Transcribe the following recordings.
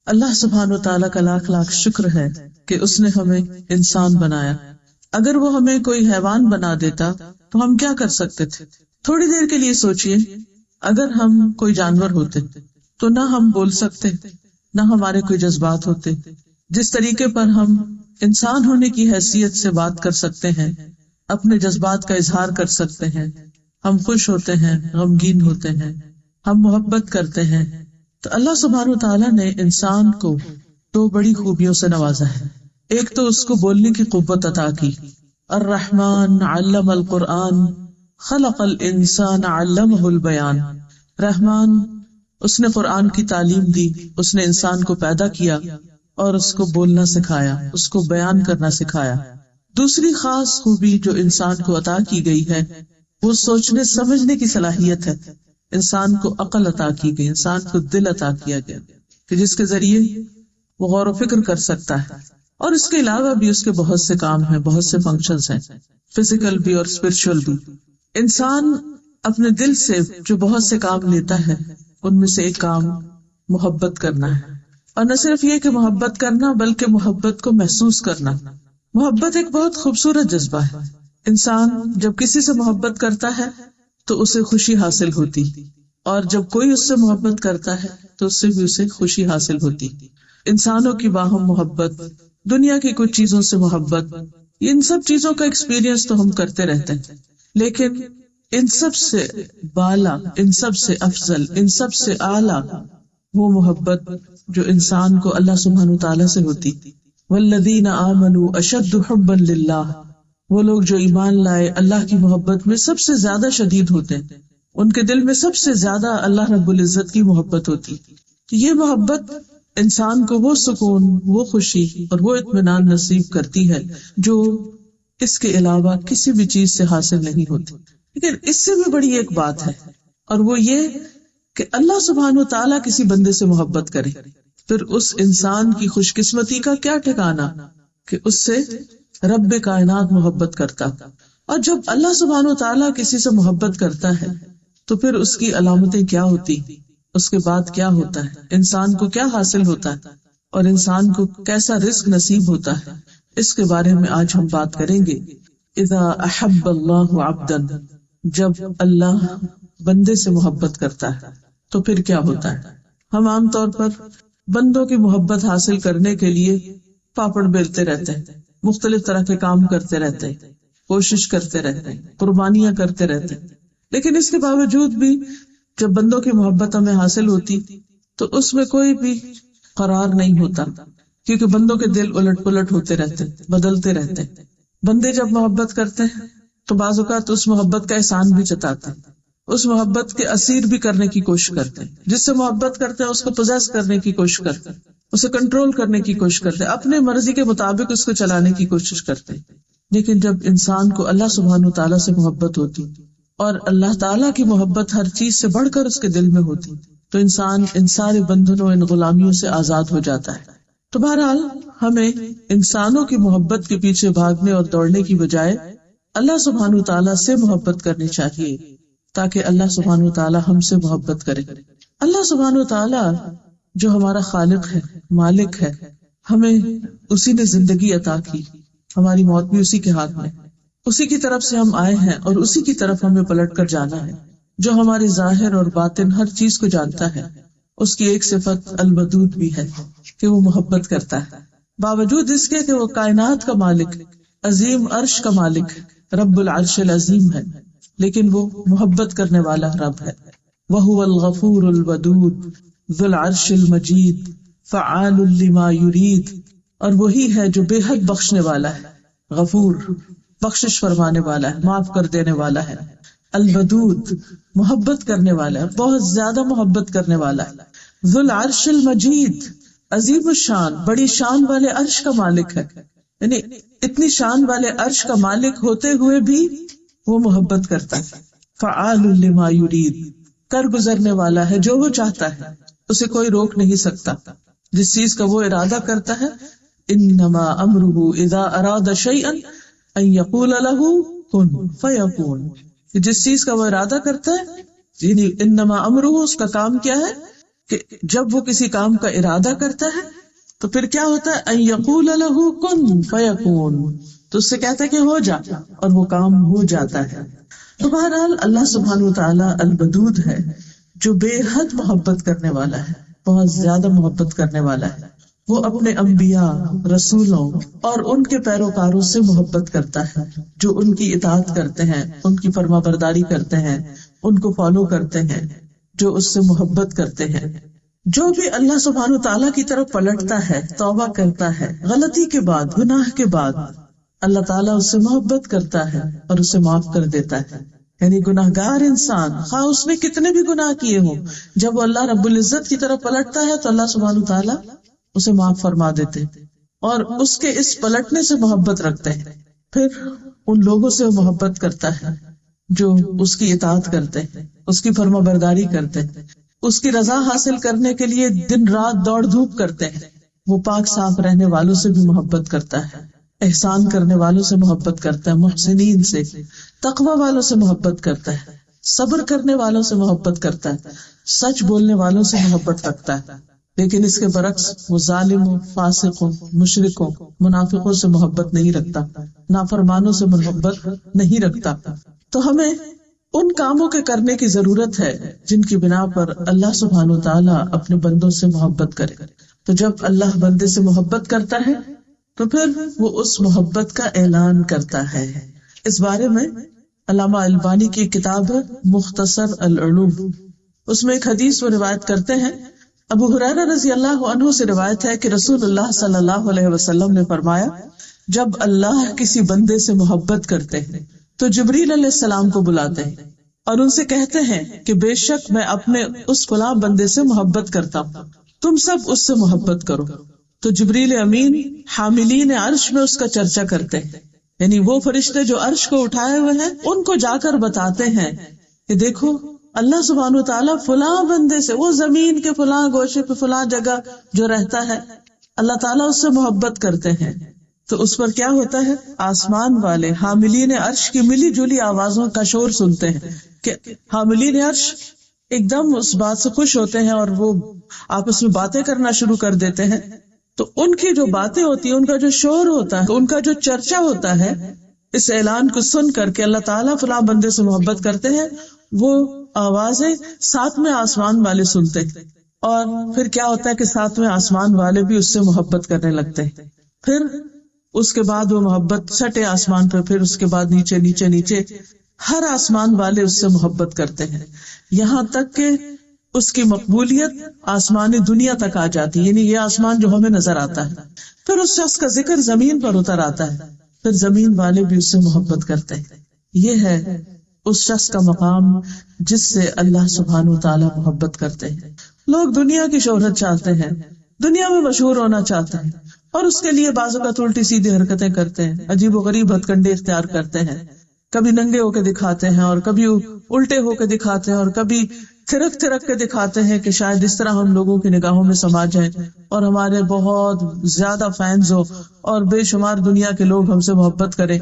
اللہ سبحانہ و تعالیٰ کا لاکھ لاکھ شکر ہے کہ اس نے ہمیں انسان بنایا. اگر وہ ہمیں کوئی حیوان بنا دیتا تو ہم کیا کر سکتے تھے؟ تھوڑی دیر کے لیے سوچئے، اگر ہم کوئی جانور ہوتے تو نہ ہم بول سکتے، نہ ہمارے کوئی جذبات ہوتے. جس طریقے پر ہم انسان ہونے کی حیثیت سے بات کر سکتے ہیں، اپنے جذبات کا اظہار کر سکتے ہیں، ہم خوش ہوتے ہیں، غمگین ہوتے ہیں، ہم محبت کرتے ہیں، تو اللہ سبحانہ و تعالیٰ نے انسان کو دو بڑی خوبیوں سے نوازا ہے. ایک تو اس کو بولنے کی قوت عطا کی. الرحمن علم القرآن خلق الانسان علمہ البیان. رحمان، اس نے قرآن کی تعلیم دی، اس نے انسان کو پیدا کیا اور اس کو بولنا سکھایا، اس کو بیان کرنا سکھایا. دوسری خاص خوبی جو انسان کو عطا کی گئی ہے وہ سوچنے سمجھنے کی صلاحیت ہے. انسان کو عقل عطا کی گئی، انسان کو دل عطا کیا گیا کہ جس کے ذریعے وہ غور و فکر کر سکتا ہے. اور اس کے علاوہ بھی اس کے بہت سے کام ہیں، بہت سے فنکشنز ہیں، فزیکل بھی اور اسپرچل بھی. انسان اپنے دل سے جو بہت سے کام لیتا ہے ان میں سے ایک کام محبت کرنا ہے. اور نہ صرف یہ کہ محبت کرنا بلکہ محبت کو محسوس کرنا. محبت ایک بہت خوبصورت جذبہ ہے. انسان جب کسی سے محبت کرتا ہے تو اسے خوشی حاصل ہوتی، اور جب کوئی اس سے محبت کرتا ہے تو اس سے بھی اسے خوشی حاصل ہوتی. انسانوں کی باہم محبت، دنیا کی کچھ چیزوں سے محبت، ان سب چیزوں کا ایکسپیرینس تو ہم کرتے رہتے ہیں، لیکن ان سب سے بالا، ان سب سے افضل، ان سب سے اعلیٰ وہ محبت جو انسان کو اللہ سبحانہ وتعالیٰ سے ہوتی. والذین آمنوا اشد حبا للہ، وہ لوگ جو ایمان لائے اللہ کی محبت میں سب سے زیادہ شدید ہوتے ہیں، ان کے دل میں سب سے زیادہ اللہ رب العزت کی محبت ہوتی. یہ محبت انسان کو وہ سکون، وہ خوشی اور وہ اطمینان نصیب کرتی ہے جو اس کے علاوہ کسی بھی چیز سے حاصل نہیں ہوتی. لیکن اس سے بھی بڑی ایک بات ہے، اور وہ یہ کہ اللہ سبحانہ وتعالیٰ کسی بندے سے محبت کرے، پھر اس انسان کی خوش قسمتی کا کیا ٹھکانا کہ اس سے رب کائنات محبت کرتا. اور جب اللہ سبحانہ وتعالیٰ کسی سے محبت کرتا ہے تو پھر اس کی علامتیں کیا ہوتی، اس کے بعد کیا ہوتا ہے، انسان کو کیا حاصل ہوتا ہے اور انسان کو کیسا رزق نصیب ہوتا ہے، اس کے بارے میں آج ہم بات کریں گے. اذا احب اللہ عبدا، جب اللہ بندے سے محبت کرتا ہے تو پھر کیا ہوتا ہے. ہم عام طور پر بندوں کی محبت حاصل کرنے کے لیے پاپڑ بیلتے رہتے ہیں، مختلف طرح کے کام کرتے رہتے ہیں، کوشش کرتے رہتے ہیں، قربانیاں کرتے رہتے ہیں. لیکن اس کے باوجود بھی جب بندوں کی محبت ہمیں حاصل ہوتی تو اس میں کوئی بھی قرار نہیں ہوتا، کیونکہ بندوں کے دل الٹ پلٹ ہوتے رہتے، بدلتے رہتے. بندے جب محبت کرتے ہیں تو بعض اوقات اس محبت کا احسان بھی جتاتے ہیں، اس محبت کے اسیر بھی کرنے کی کوشش کرتے ہیں. جس سے محبت کرتے ہیں اس کو پوزیس کرنے کی کوشش کرتے ہیں، اسے کنٹرول کرنے کی کوشش کرتے ہیں، اپنے مرضی کے مطابق اس کو چلانے کی کوشش کرتے ہیں. لیکن جب انسان کو اللہ سبحانہ وتعالیٰ سے محبت ہوتی اور اللہ تعالیٰ کی محبت ہر چیز سے بڑھ کر اس کے دل میں ہوتی تو انسان ان سارے بندھنوں، ان غلامیوں سے آزاد ہو جاتا ہے. تو بہرحال ہمیں انسانوں کی محبت کے پیچھے بھاگنے اور دوڑنے کی بجائے اللہ سبحانہ وتعالیٰ سے محبت کرنی چاہیے تاکہ اللہ سبحانہ وتعالیٰ ہم سے محبت کرے. اللہ سبحانہ وتعالیٰ جو ہمارا خالق ہے، مالک ہے، ہمیں اسی نے زندگی عطا کی، ہماری موت بھی اسی کے ہاتھ میں، اسی کی طرف سے ہم آئے ہیں اور اسی کی طرف ہمیں پلٹ کر جانا ہے، جو ہمارے ظاہر اور باطن ہر چیز کو جانتا ہے. اس کی ایک صفت الودود بھی ہے کہ وہ محبت کرتا ہے، باوجود اس کے کہ وہ کائنات کا مالک، عظیم عرش کا مالک، رب العرش العظیم ہے، لیکن وہ محبت کرنے والا رب ہے. وَهُوَ الْغَفُورُ الْوَدُودُ ذُو الْعَرْشِ الْمَجِيدُ فَعَالٌ لِمَا يُرِيدُ، اور وہی ہے جو بے حد بخشنے والا ہے، غفور بخشش فرمانے والا ہے، معاف کر دینے والا ہے، الودود محبت کرنے والا ہے، بہت زیادہ محبت کرنے والا ہے، ذو العرش المجید عظیم الشان بڑی شان والے عرش کا مالک ہے. یعنی اتنی شان والے عرش کا مالک ہوتے ہوئے بھی وہ محبت کرتا ہے. فعال لما یرید کر گزرنے والا ہے جو وہ چاہتا ہے، اسے کوئی روک نہیں سکتا. جس چیز کا وہ ارادہ کرتا ہے، انما امرہ اذا اراد شیئا ان یقول له کن فیکون، جس چیز کا وہ ارادہ کرتا ہے، یعنی انما امرہ اس کا کام کیا ہے، کہ جب وہ کسی کام کا ارادہ کرتا ہے تو پھر کیا ہوتا ہے، ان یقول لہ کن فیکون، تو اس سے کہتا ہے کہ ہو جا، اور وہ کام ہو جاتا ہے۔ تو بہرحال اللہ سبحانہ وتعالی الودود ہے، جو بے حد محبت کرنے والا ہے، بہت زیادہ محبت کرنے والا ہے۔ وہ اپنے انبیاء، رسولوں اور ان کے پیروکاروں سے محبت کرتا ہے، جو ان کی اطاعت کرتے ہیں، ان کی فرما برداری کرتے ہیں، ان کو فالو کرتے ہیں، جو اس سے محبت کرتے ہیں۔ جو بھی اللہ سبحانہ تعالیٰ کی طرف پلٹتا ہے، توبہ کرتا ہے، غلطی کے بعد، گناہ کے بعد، اللہ تعالیٰ اس سے محبت کرتا ہے اور اسے معاف کر دیتا ہے۔ یعنی گناہگار انسان، خواہ اس نے کتنے بھی گناہ کیے ہوں، جب وہ اللہ رب العزت کی طرف پلٹتا ہے تو اللہ سبحانہ تعالیٰ اسے معاف فرما دیتے اور اس کے اس پلٹنے سے محبت رکھتے ہیں۔ پھر ان لوگوں سے محبت کرتا ہے جو اس کی اطاعت کرتے ہیں، اس کی فرما برداری کرتے ہیں، اس کی رضا حاصل کرنے کے لیے دن رات دوڑ دھوپ کرتے ہیں۔ وہ پاک صاف رہنے والوں سے بھی محبت کرتا ہے، احسان کرنے والوں سے محبت کرتا ہے، محسنین سے، تقوی والوں سے محبت کرتا ہے، صبر کرنے والوں سے محبت کرتا ہے، سچ بولنے والوں سے محبت رکھتا ہے۔ لیکن اس کے برعکس وہ ظالموں، فاسقوں، مشرکوں، منافقوں سے محبت نہیں رکھتا، نافرمانوں سے محبت نہیں رکھتا۔ تو ہمیں ان کاموں کے کرنے کی ضرورت ہے جن کی بنا پر اللہ سبحانہ تعالیٰ اپنے بندوں سے محبت کرے۔ تو جب اللہ بندے سے محبت کرتا ہے تو پھر وہ اس محبت کا اعلان کرتا ہے۔ اس بارے میں علامہ البانی کی کتاب ہے مختصر العلوم، اس میں ایک حدیث وہ روایت کرتے ہیں، ابو ہریرہ رضی اللہ عنہ سے روایت ہے کہ رسول اللہ صلی اللہ علیہ وسلم نے فرمایا، جب اللہ کسی بندے سے محبت کرتے ہیں تو جبریل علیہ السلام کو بلاتے ہیں اور ان سے کہتے ہیں کہ بے شک میں اپنے اس فلاں بندے سے محبت کرتا ہوں، تم سب اس سے محبت کرو۔ تو جبریل امین حاملین عرش میں اس کا چرچا کرتے ہیں، یعنی وہ فرشتے جو عرش کو اٹھائے ہوئے ہیں ان کو جا کر بتاتے ہیں کہ دیکھو اللہ سبحانہ تعالیٰ فلاں بندے سے، وہ زمین کے فلاں گوشے پہ فلاں جگہ جو رہتا ہے، اللہ تعالیٰ اس سے محبت کرتے ہیں۔ تو اس پر کیا ہوتا ہے، آسمان والے حاملین عرش کی ملی جلی آوازوں کا شور سنتے ہیں کہ حاملین عرش ایک دم اس بات سے خوش ہوتے ہیں اور وہ آپس میں باتیں کرنا شروع کر دیتے ہیں۔ تو ان کی جو باتیں ہوتی ہیں، ان کا جو شور ہوتا ہے، ان کا جو چرچا ہوتا ہے، اس اعلان کو سن کر کے اللہ تعالیٰ فلاں بندے سے محبت کرتے ہیں، وہ آوازیں ساتویں آسمان والے سنتے ہیں، اور پھر کیا ہوتا ہے کہ ساتویں آسمان والے بھی اس سے محبت کرنے لگتے ہیں۔ پھر اس کے بعد وہ محبت چھٹے آسمان پہ، پھر اس کے بعد نیچے نیچے نیچے ہر آسمان والے اس سے محبت کرتے ہیں، یہاں تک کہ اس کی مقبولیت آسمانی دنیا تک آ جاتی ہے، یعنی یہ آسمان جو ہمیں نظر آتا ہے۔ پھر اس شخص کا ذکر زمین پر اتر آتا ہے، پھر زمین والے بھی اس سے محبت کرتے ہیں۔ یہ ہے اس شخص کا مقام جس سے اللہ سبحانہ تعالیٰ محبت کرتے ہیں۔ لوگ دنیا کی شہرت چاہتے ہیں، دنیا میں مشہور ہونا چاہتے ہیں، اور اس کے لیے بعض اوقات الٹی سیدھی حرکتیں کرتے ہیں، عجیب و غریب ہتھ کنڈے اختیار کرتے ہیں، کبھی ننگے ہو کے دکھاتے ہیں اور کبھی الٹے ہو کے دکھاتے ہیں اور کبھی تھرک تھرک کے دکھاتے ہیں کہ شاید اس طرح ہم لوگوں کی نگاہوں میں سما جائیں اور ہمارے بہت زیادہ فینز ہو اور بے شمار دنیا کے لوگ ہم سے محبت کریں۔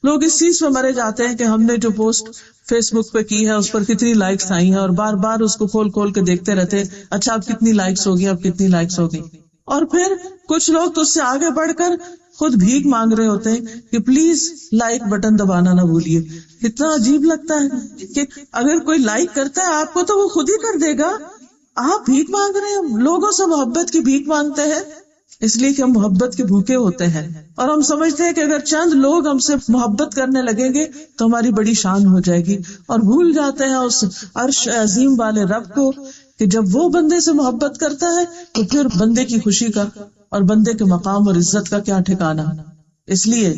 لوگ اس چیز پہ مرے جاتے ہیں کہ ہم نے جو پوسٹ فیس بک پہ کی ہے اس پر کتنی لائکس آئی ہیں، اور بار بار اس کو کھول کھول کے دیکھتے رہتے ہیں، اچھا اب کتنی لائکس ہوگی، اب کتنی لائکس ہوگی۔ اور پھر کچھ لوگ تو اس سے آگے بڑھ کر خود بھیک مانگ رہے ہوتے ہیں کہ پلیز لائک بٹن دبانا نہ بھولیے۔ اتنا عجیب لگتا ہے کہ اگر کوئی لائک کرتا ہے آپ کو تو وہ خود ہی کر دے گا، آپ بھیک مانگ رہے ہیں، لوگوں سے محبت کی بھیک مانگتے ہیں، اس لیے کہ ہم محبت کے بھوکے ہوتے ہیں اور ہم سمجھتے ہیں کہ اگر چند لوگ ہم سے محبت کرنے لگیں گے تو ہماری بڑی شان ہو جائے گی، اور بھول جاتے ہیں اس عرش عظیم والے رب کو کہ جب وہ بندے سے محبت کرتا ہے تو پھر بندے کی خوشی کا اور بندے کے مقام اور عزت کا کیا ٹھکانہ۔ اس لیے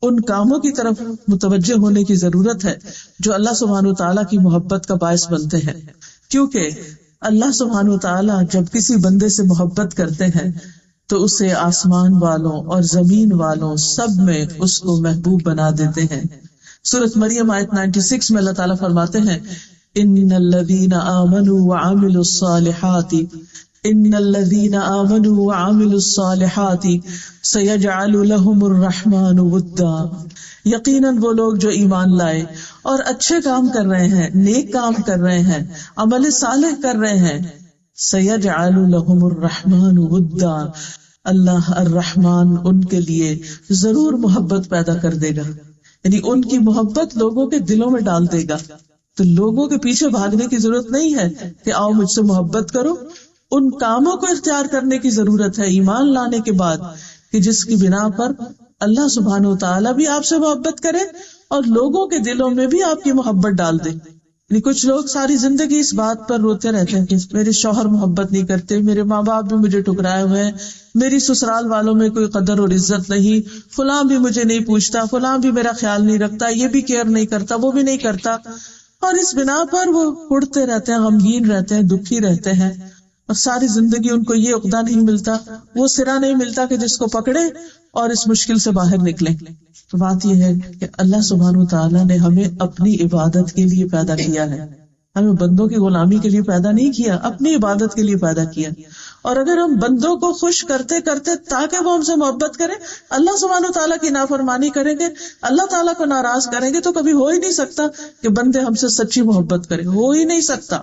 ان کاموں کی طرف متوجہ ہونے کی ضرورت ہے جو اللہ سبحانہ تعالیٰ کی محبت کا باعث بنتے ہیں، کیونکہ اللہ سبحانہ تعالیٰ جب کسی بندے سے محبت کرتے ہیں تو اسے آسمان والوں اور زمین والوں سب میں اس کو محبوب بنا دیتے ہیں۔ سورۃ مریم آیت 96 میں اللہ تعالیٰ فرماتے ہیں، ان الذین آمنوا وعملوا الصالحات ان الذین آمنوا وعملوا الصالحات سیجعل لهم الرحمن ودا، یقیناً وہ لوگ جو ایمان لائے اور اچھے کام کر رہے ہیں، نیک کام کر رہے ہیں، عمل صالح کر رہے ہیں، سَيَجْعَلُ لَهُمُ الرَّحْمَنُ وُدًّا، اللہ الرحمن ان کے لیے ضرور محبت پیدا کر دے گا، یعنی ان کی محبت لوگوں کے دلوں میں ڈال دے گا. تو لوگوں کے پیچھے بھاگنے کی ضرورت نہیں ہے کہ آؤ مجھ سے محبت کرو. ان کاموں کو اختیار کرنے کی ضرورت ہے ایمان لانے کے بعد کہ جس کی بنا پر اللہ سبحانہ و تعالیٰ بھی آپ سے محبت کرے اور لوگوں کے دلوں میں بھی آپ کی محبت ڈال دے. کچھ لوگ ساری زندگی اس بات پر روتے رہتے ہیں کہ میرے شوہر محبت نہیں کرتے، میرے ماں باپ بھی مجھے ٹکرائے ہوئے ہیں، میری سسرال والوں میں کوئی قدر اور عزت نہیں، فلاں بھی مجھے نہیں پوچھتا، فلاں بھی میرا خیال نہیں رکھتا، یہ بھی کیئر نہیں کرتا، وہ بھی نہیں کرتا. اور اس بنا پر وہ اڑتے رہتے ہیں، غمگین رہتے ہیں، دکھی رہتے ہیں، اور ساری زندگی ان کو یہ عقدہ نہیں ملتا، وہ سرا نہیں ملتا کہ جس کو پکڑے اور اس مشکل سے باہر نکلے. تو بات یہ ہے کہ اللہ سبحانہ وتعالیٰ نے ہمیں اپنی عبادت کے لیے پیدا کیا ہے، ہمیں بندوں کی غلامی کے لیے پیدا نہیں کیا، اپنی عبادت کے لیے پیدا کیا. اور اگر ہم بندوں کو خوش کرتے کرتے تاکہ وہ ہم سے محبت کریں، اللہ سبحانہ وتعالیٰ کی نافرمانی کریں گے، اللہ تعالیٰ کو ناراض کریں گے، تو کبھی ہو ہی نہیں سکتا کہ بندے ہم سے سچی محبت کریں، ہو ہی نہیں سکتا.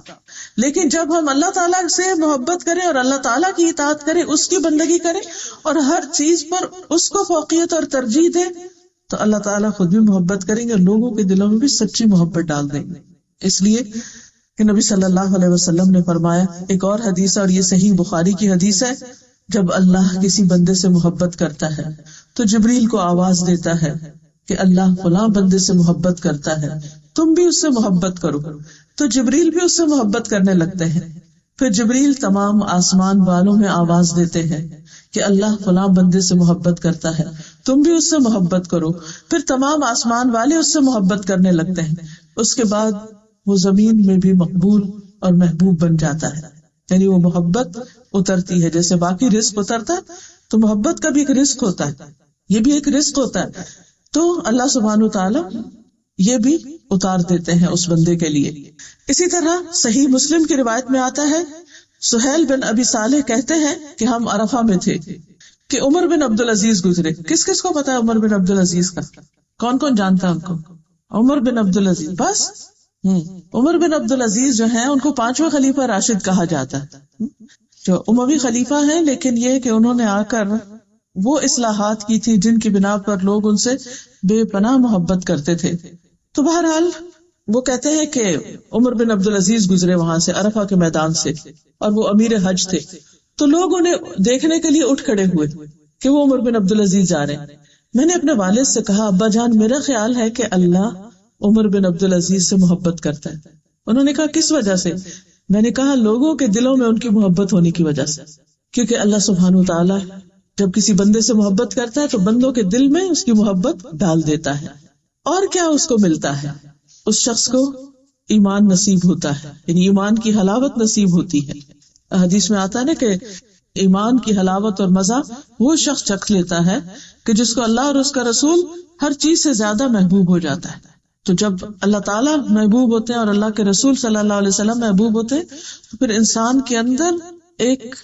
لیکن جب ہم اللہ تعالیٰ سے محبت کریں اور اللہ تعالیٰ کی اطاعت کریں، اس کی بندگی کریں اور ہر چیز پر اس کو فوقیت اور ترجیح دیں، تو اللہ تعالیٰ خود بھی محبت کریں گے اور لوگوں کے دلوں میں بھی سچی محبت ڈال دیں گے. اس لیے کہ نبی صلی اللہ علیہ وسلم نے فرمایا، ایک اور حدیث ہے اور یہ صحیح بخاری کی حدیث ہے، جب اللہ کسی بندے سے محبت کرتا ہے تو جبریل کو آواز دیتا ہے کہ اللہ فلاں بندے سے محبت کرتا ہے، تم بھی اس سے محبت کرو. تو جبریل بھی اس سے محبت کرنے لگتے ہیں. پھر جبریل تمام آسمان والوں میں آواز دیتے ہیں کہ اللہ فلاں بندے سے محبت کرتا ہے، تم بھی اس سے محبت کرو. پھر تمام آسمان والے اس سے محبت کرنے لگتے ہیں. اس کے بعد وہ زمین میں بھی مقبول اور محبوب بن جاتا ہے، یعنی وہ محبت اترتی ہے جیسے باقی رزق اترتا ہے، تو محبت کا بھی ایک رزق ہوتا ہے، یہ بھی ایک رزق ہوتا ہے. تو اللہ سبحانہ وتعالی یہ بھی اتار دیتے ہیں اس بندے کے لیے. اسی طرح صحیح مسلم کی روایت میں آتا ہے، سہیل بن ابی صالح کہتے ہیں کہ ہم عرفہ میں تھے کہ عمر بن عبدالعزیز گزرے. کس کس کو پتا ہے عمر بن عبدالعزیز کا؟ کون کون جانتا ہے ان کو؟ عمر بن عبدالعزیز، بس عمر بن عبدالعزیز جو ہیں ان کو 5واں خلیفہ راشد کہا جاتا ہے، جو اموی خلیفہ ہیں، لیکن یہ کہ انہوں نے آ کر وہ اصلاحات کی تھی جن کی بنا پر لوگ ان سے بے پناہ محبت کرتے تھے. تو بہرحال وہ کہتے ہیں کہ عمر بن عبدالعزیز گزرے وہاں سے، عرفہ کے میدان سے، اور وہ امیر حج تھے. تو لوگ انہیں دیکھنے کے لیے اٹھ کھڑے ہوئے کہ وہ عمر بن عبدالعزیز جا رہے ہیں. میں نے اپنے والد سے کہا، ابا جان میرا خیال ہے کہ اللہ عمر بن عبدالعزیز سے محبت کرتا ہے. انہوں نے کہا کس وجہ سے؟ میں نے کہا لوگوں کے دلوں میں ان کی محبت ہونے کی وجہ سے، کیونکہ اللہ سبحانہ وتعالی جب کسی بندے سے محبت کرتا ہے تو بندوں کے دل میں اس کی محبت ڈال دیتا ہے. اور کیا اس کو ملتا ہے؟ اس شخص کو ایمان نصیب ہوتا ہے، یعنی ایمان کی حلاوت نصیب ہوتی ہے. حدیث میں آتا ہے نا کہ ایمان کی حلاوت اور مزہ وہ شخص چکھ لیتا ہے کہ جس کو اللہ اور اس کا رسول ہر چیز سے زیادہ محبوب ہو جاتا ہے. تو جب اللہ تعالیٰ محبوب ہوتے ہیں اور اللہ کے رسول صلی اللہ علیہ وسلم محبوب ہوتے ہیں تو پھر انسان کے اندر ایک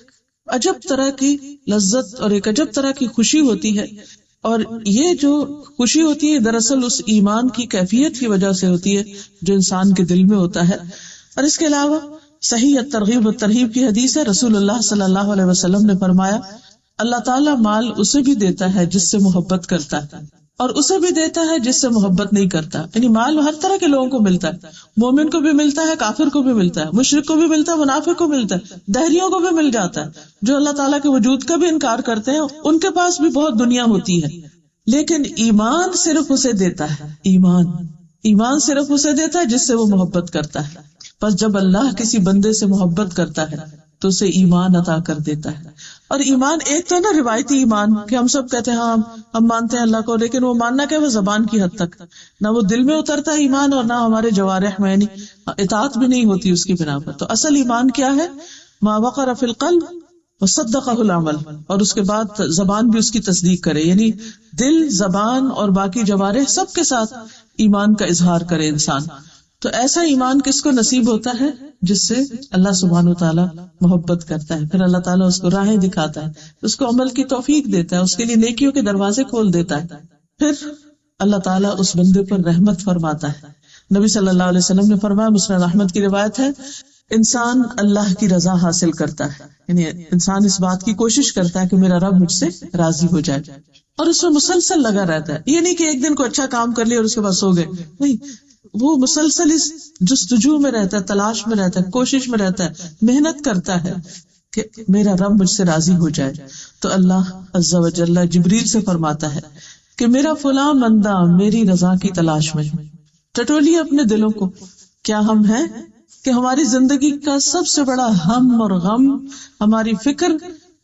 عجب طرح کی لذت اور ایک عجب طرح کی خوشی ہوتی ہے. اور یہ جو خوشی ہوتی ہے دراصل اس ایمان کی کیفیت کی وجہ سے ہوتی ہے جو انسان کے دل میں ہوتا ہے. اور اس کے علاوہ صحیح الترغیب والترہیب کی حدیث ہے، رسول اللہ صلی اللہ علیہ وسلم نے فرمایا، اللہ تعالیٰ مال اسے بھی دیتا ہے جس سے محبت کرتا ہے اور اسے بھی دیتا ہے جس سے محبت نہیں کرتا. یعنی مال ہر طرح کے لوگوں کو ملتا ہے، مومن کو بھی ملتا ہے، کافر کو بھی ملتا ہے، مشرک کو بھی ملتا ہے، منافق کو ملتا ہے، دہریوں کو بھی مل جاتا ہے. جو اللہ تعالیٰ کے وجود کا بھی انکار کرتے ہیں ان کے پاس بھی بہت دنیا ہوتی ہے. لیکن ایمان صرف اسے دیتا ہے، ایمان صرف اسے دیتا ہے جس سے وہ محبت کرتا ہے. بس جب اللہ کسی بندے سے محبت کرتا ہے تو اسے ایمان عطا کر دیتا ہے. اور ایمان ایک تو نا روایتی ایمان کہ ہم سب کہتے ہیں ہاں ہم مانتے ہیں اللہ کو، لیکن وہ ماننا کیا، وہ زبان کی حد تک، نہ وہ دل میں اترتا ہے ایمان اور نہ ہمارے جوارح میں، یعنی اطاعت بھی نہیں ہوتی اس کی بنا پر. تو اصل ایمان کیا ہے؟ ما وقر فی القلب وصدقہ العمل، اور اس کے بعد زبان بھی اس کی تصدیق کرے، یعنی دل، زبان اور باقی جوارح سب کے ساتھ ایمان کا اظہار کرے انسان. تو ایسا ایمان کس کو نصیب ہوتا ہے؟ جس سے اللہ سبحانہ وتعالیٰ محبت کرتا ہے. پھر اللہ تعالیٰ اس کو راہیں دکھاتا ہے، اس کو عمل کی توفیق دیتا ہے، اس کے لیے نیکیوں کے دروازے کھول دیتا ہے. پھر اللہ تعالیٰ اس بندے پر رحمت فرماتا ہے. نبی صلی اللہ علیہ وسلم نے فرمایا، مسند احمد کی روایت ہے، انسان اللہ کی رضا حاصل کرتا ہے، یعنی انسان اس بات کی کوشش کرتا ہے کہ میرا رب مجھ سے راضی ہو جائے، اور اس میں مسلسل لگا رہتا ہے. یہ نہیں کہ ایک دن کو اچھا کام کر لیا اور اس کے بعد سو گئے، نہیں، وہ مسلسل اس جستجو میں رہتا ہے، تلاش میں رہتا ہے، کوشش میں رہتا ہے، محنت کرتا ہے کہ میرا رب مجھ سے راضی ہو جائے. تو اللہ عز و جل جبریل سے فرماتا ہے کہ میرا فلاں بندہ میری رضا کی تلاش میں ہے. ٹٹولیے اپنے دلوں کو، کیا ہم ہیں کہ ہماری زندگی کا سب سے بڑا ہم اور غم، ہماری فکر،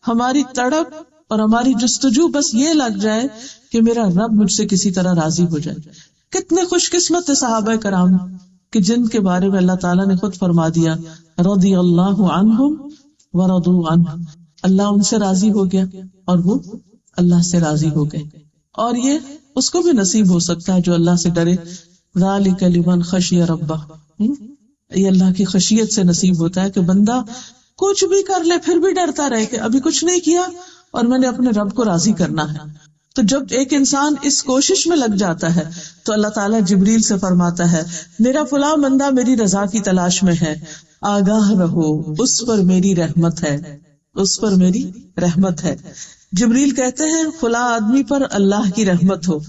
ہماری تڑپ اور ہماری جستجو بس یہ لگ جائے کہ میرا رب مجھ سے کسی طرح راضی ہو جائے. کتنے خوش قسمت صحابہ کرام کہ جن کے بارے میں اللہ تعالیٰ نے خود فرما دیا رضی اللہ عنہم ورضوا عنہ، اللہ ان سے راضی ہو گیا اور وہ اللہ سے راضی ہو گئے. اور یہ اس کو بھی نصیب ہو سکتا ہے جو اللہ سے ڈرے. ذالک لمن خشی ربہ، یہ اللہ کی خشیت سے نصیب ہوتا ہے کہ بندہ کچھ بھی کر لے پھر بھی ڈرتا رہے کہ ابھی کچھ نہیں کیا اور میں نے اپنے رب کو راضی کرنا ہے. تو جب ایک انسان اس کوشش میں لگ جاتا ہے تو اللہ تعالیٰ جبریل سے فرماتا ہے میرا فلاں بندہ میری رضا کی تلاش میں ہے، آگاہ رہو، اس پر میری رحمت ہے، اس پر میری رحمت ہے. جبریل کہتے ہیں فلاں آدمی پر اللہ کی رحمت ہو.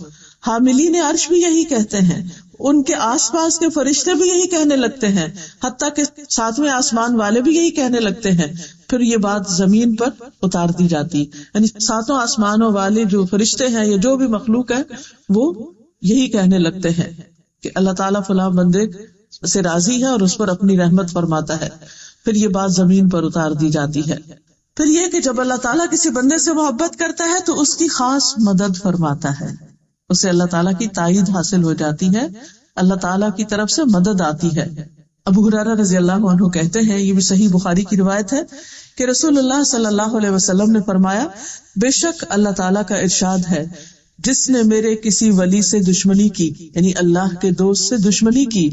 حاملین عرش بھی یہی کہتے ہیں، ان کے آس پاس کے فرشتے بھی یہی کہنے لگتے ہیں، حتیٰ کہ ساتویں آسمان والے بھی یہی کہنے لگتے ہیں. پھر یہ بات زمین پر اتار دی جاتی، یعنی ساتوں آسمانوں والے جو فرشتے ہیں یا جو بھی مخلوق ہے وہ یہی کہنے لگتے ہیں کہ اللہ تعالیٰ فلاں بندے سے راضی ہے اور اس پر اپنی رحمت فرماتا ہے. پھر یہ بات زمین پر اتار دی جاتی ہے. پھر یہ کہ جب اللہ تعالیٰ کسی بندے سے محبت کرتا ہے تو اس کی خاص مدد فرماتا ہے، اسے اللہ تعالیٰ کی تائید حاصل ہو جاتی ہے، اللہ تعالیٰ کی طرف سے مدد آتی ہے. ابو ہریرہ رضی اللہ عنہ کہتے ہیں، یہ بھی صحیح بخاری کی روایت ہے کہ رسول اللہ صلی اللہ علیہ وسلم نے فرمایا بے شک اللہ تعالیٰ کا ارشاد ہے جس نے میرے کسی ولی سے دشمنی کی، یعنی اللہ کے دوست سے دشمنی کی،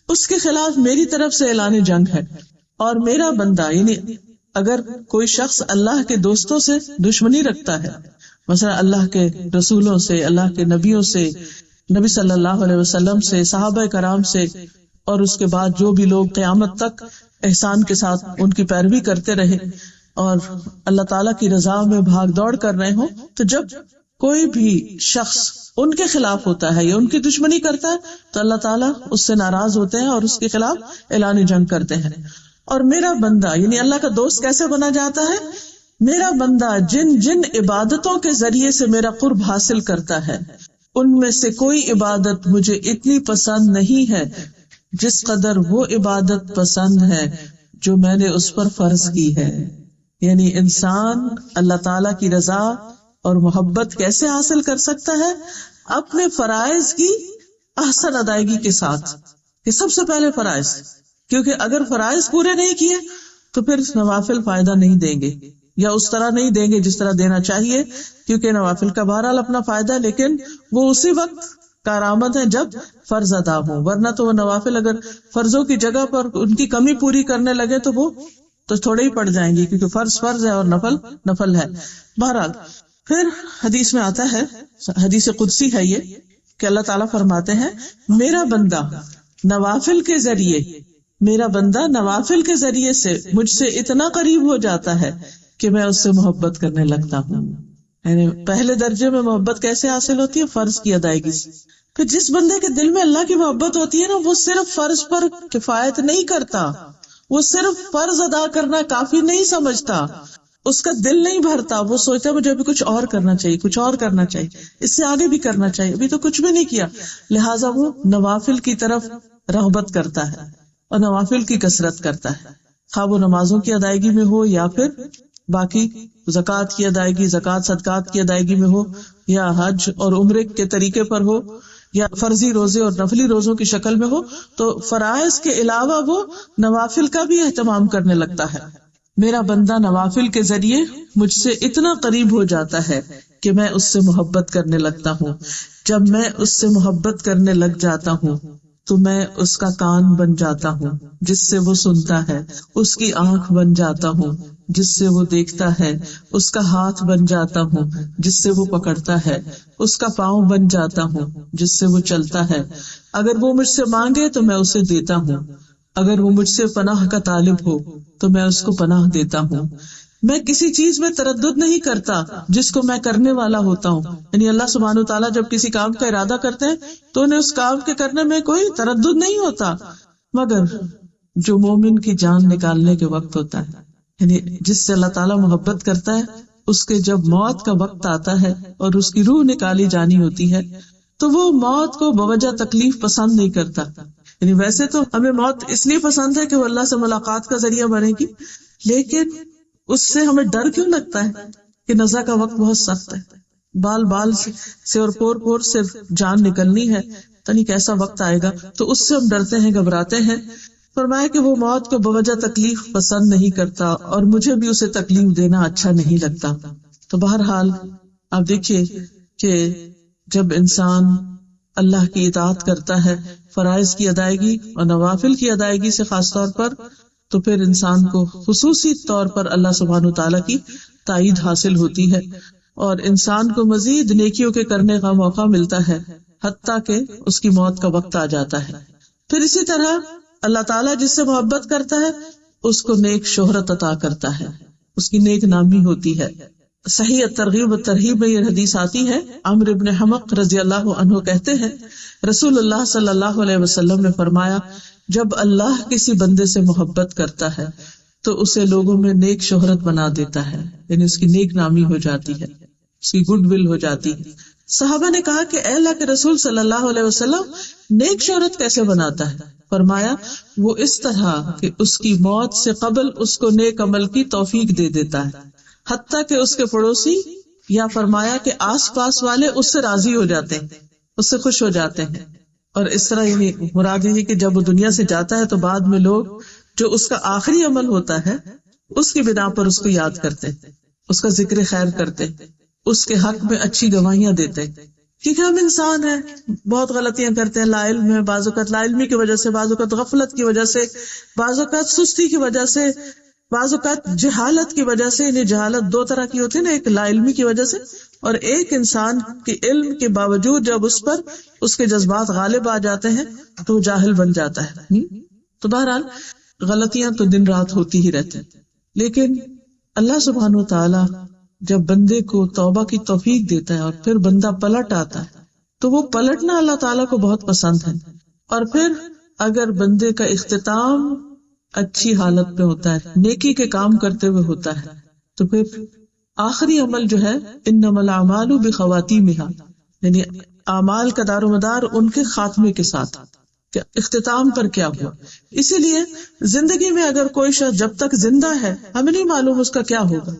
اس کے خلاف میری طرف سے اعلان جنگ ہے. اور میرا بندہ، یعنی اگر کوئی شخص اللہ کے دوستوں سے دشمنی رکھتا ہے، مثلا اللہ کے رسولوں سے، اللہ کے نبیوں سے، نبی صلی اللہ علیہ وسلم سے، صحابہ کرام سے، اور اس کے بعد جو بھی لوگ قیامت تک احسان کے ساتھ ان کی پیروی کرتے رہے اور اللہ تعالیٰ کی رضا میں بھاگ دوڑ کر رہے ہوں، تو جب کوئی بھی شخص ان کے خلاف ہوتا ہے یا ان کی دشمنی کرتا ہے تو اللہ تعالیٰ اس سے ناراض ہوتے ہیں اور اس کے خلاف اعلان جنگ کرتے ہیں. اور میرا بندہ، یعنی اللہ کا دوست کیسے بنا جاتا ہے؟ میرا بندہ جن جن عبادتوں کے ذریعے سے میرا قرب حاصل کرتا ہے ان میں سے کوئی عبادت مجھے اتنی پسند نہیں ہے جس قدر وہ عبادت پسند ہے جو میں نے اس پر فرض کی ہے. یعنی انسان اللہ تعالیٰ کی رضا اور محبت کیسے حاصل کر سکتا ہے؟ اپنے فرائض کی احسن ادائیگی کے ساتھ. یہ سب سے پہلے فرائض، کیونکہ اگر فرائض پورے نہیں کیے تو پھر نوافل فائدہ نہیں دیں گے یا اس طرح نہیں دیں گے جس طرح دینا چاہیے، کیونکہ نوافل کا بہرحال اپنا فائدہ ہے لیکن وہ اسی وقت کارآمد ہے جب فرض ادا ہو، ورنہ تو وہ نوافل اگر فرضوں کی جگہ پر ان کی کمی پوری کرنے لگے تو وہ تو تھوڑے ہی پڑ جائیں گی، کیونکہ فرض فرض ہے اور نفل نفل ہے. بہرحال پھر حدیث میں آتا ہے، حدیث قدسی ہے یہ، کہ اللہ تعالیٰ فرماتے ہیں میرا بندہ نوافل کے ذریعے، میرا بندہ نوافل کے ذریعے سے مجھ سے اتنا قریب ہو جاتا ہے کہ میں اس سے محبت کرنے لگتا ہوں. یعنی پہلے درجے میں محبت کیسے حاصل ہوتی ہے؟ فرض کی ادائیگی سے. پھر جس بندے کے دل میں اللہ کی محبت ہوتی ہے نا، وہ صرف فرض پر کفایت نہیں کرتا، وہ صرف فرض ادا کرنا کافی نہیں سمجھتا، اس کا دل نہیں بھرتا، وہ سوچتا ہے مجھے ابھی کچھ اور کرنا چاہیے، کچھ اور کرنا چاہیے، اس سے آگے بھی کرنا چاہیے، ابھی تو کچھ بھی نہیں کیا. لہٰذا وہ نوافل کی طرف رغبت کرتا ہے اور نوافل کی کثرت کرتا ہے، خواہ وہ نمازوں کی ادائیگی میں ہو یا پھر باقی زکوٰۃ کی ادائیگی، زکوٰۃ صدقات کی ادائیگی میں ہو، یا حج اور عمرے کے طریقے پر ہو، یا فرضی روزے اور نفلی روزوں کی شکل میں ہو. تو فرائض کے علاوہ وہ نوافل کا بھی اہتمام کرنے لگتا ہے. میرا بندہ نوافل کے ذریعے مجھ سے اتنا قریب ہو جاتا ہے کہ میں اس سے محبت کرنے لگتا ہوں. جب میں اس سے محبت کرنے لگ جاتا ہوں تو میں اس کا کان بن جاتا ہوں جس سے وہ سنتا ہے، اس کی آنکھ بن جاتا ہوں جس سے وہ دیکھتا ہے، اس کا ہاتھ بن جاتا ہوں جس سے وہ پکڑتا ہے، اس کا پاؤں بن جاتا ہوں جس سے وہ چلتا ہے. اگر وہ مجھ سے مانگے تو میں اسے دیتا ہوں، اگر وہ مجھ سے پناہ کا طالب ہو تو میں اس کو پناہ دیتا ہوں. میں کسی چیز میں تردد نہیں کرتا جس کو میں کرنے والا ہوتا ہوں. یعنی اللہ سبحانہ و تعالیٰ جب کسی کام کا ارادہ کرتے ہیں تو انہیں اس کام کے کرنے میں کوئی تردد نہیں ہوتا. مگر جو مومن کی جان نکالنے کے وقت ہوتا ہے، یعنی جس سے اللہ تعالیٰ محبت کرتا ہے، اس کے جب موت کا وقت آتا ہے اور اس کی روح نکالی جانی ہوتی ہے تو وہ موت کو بوجہ تکلیف پسند نہیں کرتا. یعنی ویسے تو ہمیں موت اس لیے پسند ہے کہ وہ اللہ سے ملاقات کا ذریعہ بنے گی، لیکن اس سے ہمیں ڈر کیوں لگتا ہے کہ نزا کا وقت بہت سخت ہے، بال بال سے اور پور پور سے جان نکلنی ہے، تنی کیسا وقت آئے گا، تو اس سے ہم ڈرتے ہیں، گھبراتے ہیں. فرمایا کہ وہ موت کو بوجہ تکلیف پسند نہیں کرتا اور مجھے بھی اسے تکلیف دینا اچھا نہیں لگتا. تو بہرحال آپ دیکھیے کہ جب انسان اللہ کی اطاعت کرتا ہے، فرائض کی ادائیگی اور نوافل کی ادائیگی سے خاص طور پر، تو پھر انسان کو خصوصی طور پر اللہ سبحانہ وتعالیٰ کی تائید حاصل ہوتی ہے اور انسان کو مزید نیکیوں کے کرنے کا موقع ملتا ہے حتیٰ کہ اس کی موت کا وقت آ جاتا ہے. پھر اسی طرح اللہ تعالیٰ جس سے محبت کرتا ہے اس کو نیک شہرت عطا کرتا ہے، اس کی نیک نامی ہوتی ہے. صحیح ترغیب و ترہیب میں یہ حدیث آتی ہے. عمرو بن حمق رضی اللہ عنہ کہتے ہیں رسول اللہ صلی اللہ علیہ وسلم نے فرمایا، جب اللہ کسی بندے سے محبت کرتا ہے تو اسے لوگوں میں نیک شہرت بنا دیتا ہے، یعنی اس کی نیک نامی ہو جاتی ہے، اس کی گڈ ول ہو جاتی ہے. صحابہ نے کہا کہ اے اللہ کے رسول صلی اللہ علیہ وسلم، نیک شہرت کیسے بناتا ہے؟ فرمایا وہ اس طرح کہ اس کی موت سے قبل اس کو نیک عمل کی توفیق دے دیتا ہے، حتیٰ کہ اس کے پڑوسی یا فرمایا کہ آس پاس والے اس سے راضی ہو جاتے ہیں، اس سے خوش ہو جاتے ہیں. اور اس طرح یعنی مراد یہ کہ جب وہ دنیا سے جاتا ہے تو بعد میں لوگ جو اس کا آخری عمل ہوتا ہے اس کی بنا پر اس کو یاد کرتے ہیں، اس کا ذکر خیر کرتے ہیں، اس کے حق میں اچھی گواہیاں دیتے ہیں. کیونکہ ہم انسان ہیں، بہت غلطیاں کرتے ہیں، لا علم ہے، بعض اوقات لا علمی کی وجہ سے، بعض اوقات غفلت کی وجہ سے، بعض اوقات سستی کی وجہ سے، بعض اوقات جہالت کی وجہ سے. یعنی جہالت دو طرح کی ہوتی ہے نا، ایک لا علمی کی وجہ سے اور ایک انسان کے علم کے باوجود جب اس پر اس کے جذبات غالب آ جاتے ہیں تو جاہل بن جاتا ہے. تو بہرحال غلطیاں تو دن رات ہوتی ہی رہتی، لیکن اللہ سبحانہ و تعالی جب بندے کو توبہ کی توفیق دیتا ہے اور پھر بندہ پلٹ آتا ہے تو وہ پلٹنا اللہ تعالیٰ کو بہت پسند ہے. اور پھر اگر بندے کا اختتام اچھی حالت میں ہوتا ہے، نیکی کے کام کرتے ہوئے ہوتا ہے، تو پھر آخری عمل جو ہے انما الاعمال بخواتیمہا، یعنی اعمال کا دار و مدار ان کے خاتمے کے ساتھ کہ اختتام پر کیا ہوا. اسی لیے زندگی میں اگر کوئی شخص جب تک زندہ ہے ہمیں نہیں معلوم اس کا کیا ہوگا،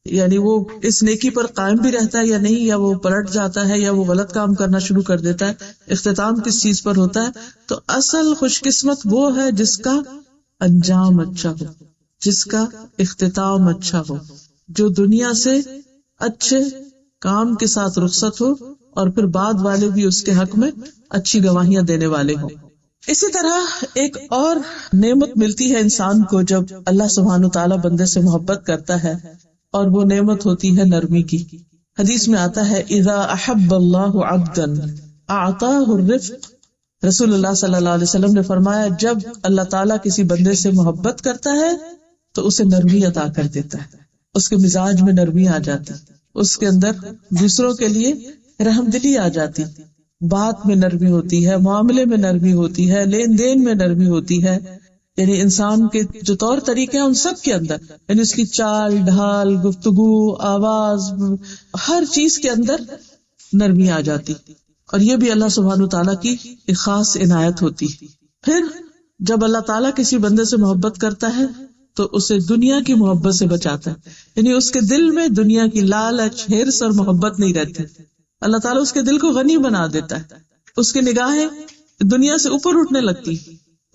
یعنی وہ اس نیکی پر قائم بھی رہتا ہے یا نہیں، یا وہ پلٹ جاتا ہے یا وہ غلط کام کرنا شروع کر دیتا ہے، اختتام کس چیز پر ہوتا ہے. تو اصل خوش قسمت وہ ہے جس کا انجام اچھا ہو، جس کا اختتام اچھا ہو، جو دنیا سے اچھے کام کے ساتھ رخصت ہو اور پھر بعد والے بھی اس کے حق میں اچھی گواہیاں دینے والے ہوں. اسی طرح ایک اور نعمت ملتی ہے انسان کو جب اللہ سبحانہ تعالیٰ بندے سے محبت کرتا ہے، اور وہ نعمت ہوتی ہے نرمی کی. حدیث میں آتا ہے اذا احب اللہ عبدا اعطاہ الرفق. رسول اللہ صلی اللہ علیہ وسلم نے فرمایا جب اللہ تعالیٰ کسی بندے سے محبت کرتا ہے تو اسے نرمی عطا کر دیتا ہے، اس کے مزاج میں نرمی آ جاتی، اس کے اندر دوسروں کے لیے رحم دلی آ جاتی، بات میں نرمی ہوتی ہے، معاملے میں نرمی ہوتی ہے، لین دین میں نرمی ہوتی ہے. یعنی انسان کے جو طور طریقے ہیں ان سب کے اندر، یعنی اس کی چال ڈھال، گفتگو، آواز، ہر چیز کے اندر نرمی آ جاتی. اور یہ بھی اللہ سبحانہ تعالیٰ کی ایک خاص عنایت ہوتی. پھر جب اللہ تعالیٰ کسی بندے سے محبت کرتا ہے تو اسے دنیا کی محبت سے بچاتا ہے، یعنی اس کے دل میں دنیا کی لالچ، ہرس اور محبت نہیں رہتی. اللہ تعالیٰ اس کے دل کو غنی بنا دیتا ہے، اس کی نگاہیں دنیا سے اوپر اٹھنے لگتی،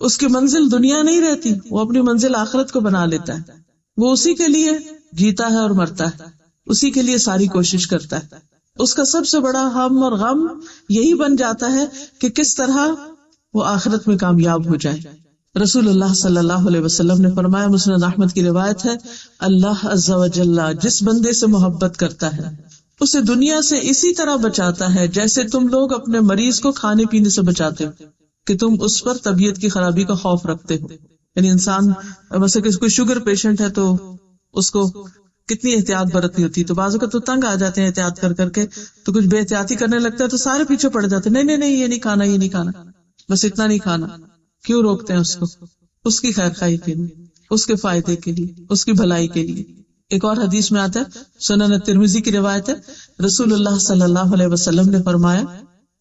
اس کی منزل دنیا نہیں رہتی، وہ اپنی منزل آخرت کو بنا لیتا ہے. وہ اسی کے لیے جیتا ہے اور مرتا ہے، اسی کے لیے ساری کوشش کرتا ہے. اس کا سب سے بڑا ہم اور غم یہی بن جاتا ہے کہ کس طرح وہ آخرت میں کامیاب ہو جائے. رسول اللہ صلی اللہ علیہ وسلم نے فرمایا، مسند احمد کی روایت ہے، اللہ عز و جل جس بندے سے محبت کرتا ہے اسے دنیا سے اسی طرح بچاتا ہے جیسے تم لوگ اپنے مریض کو کھانے پینے سے بچاتے ہو. کہ تم اس پر طبیعت کی خرابی کا خوف رکھتے ہو. یعنی انسان مثلا کوئی شوگر پیشنٹ ہے تو اس کو کتنی احتیاط برتنی ہوتی ہے، تو بعض اوقات تو تنگ آ جاتے ہیں احتیاط کر کر کے، تو کچھ بے احتیاطی کرنے لگتا ہے تو سارے پیچھے پڑ جاتے ہیں، نہیں یہ نہیں کھانا، یہ نہیں کھانا، بس اتنا نہیں کھانا. کیوں روکتے ہیں اس کو؟ اس کی خیر خواہی کے لیے، اس کے فائدے کے لیے، اس کی بھلائی کے لیے. ایک اور حدیث میں آتا ہے، سنن ترمذی کی روایت ہے، رسول اللہ صلی اللہ علیہ وسلم نے فرمایا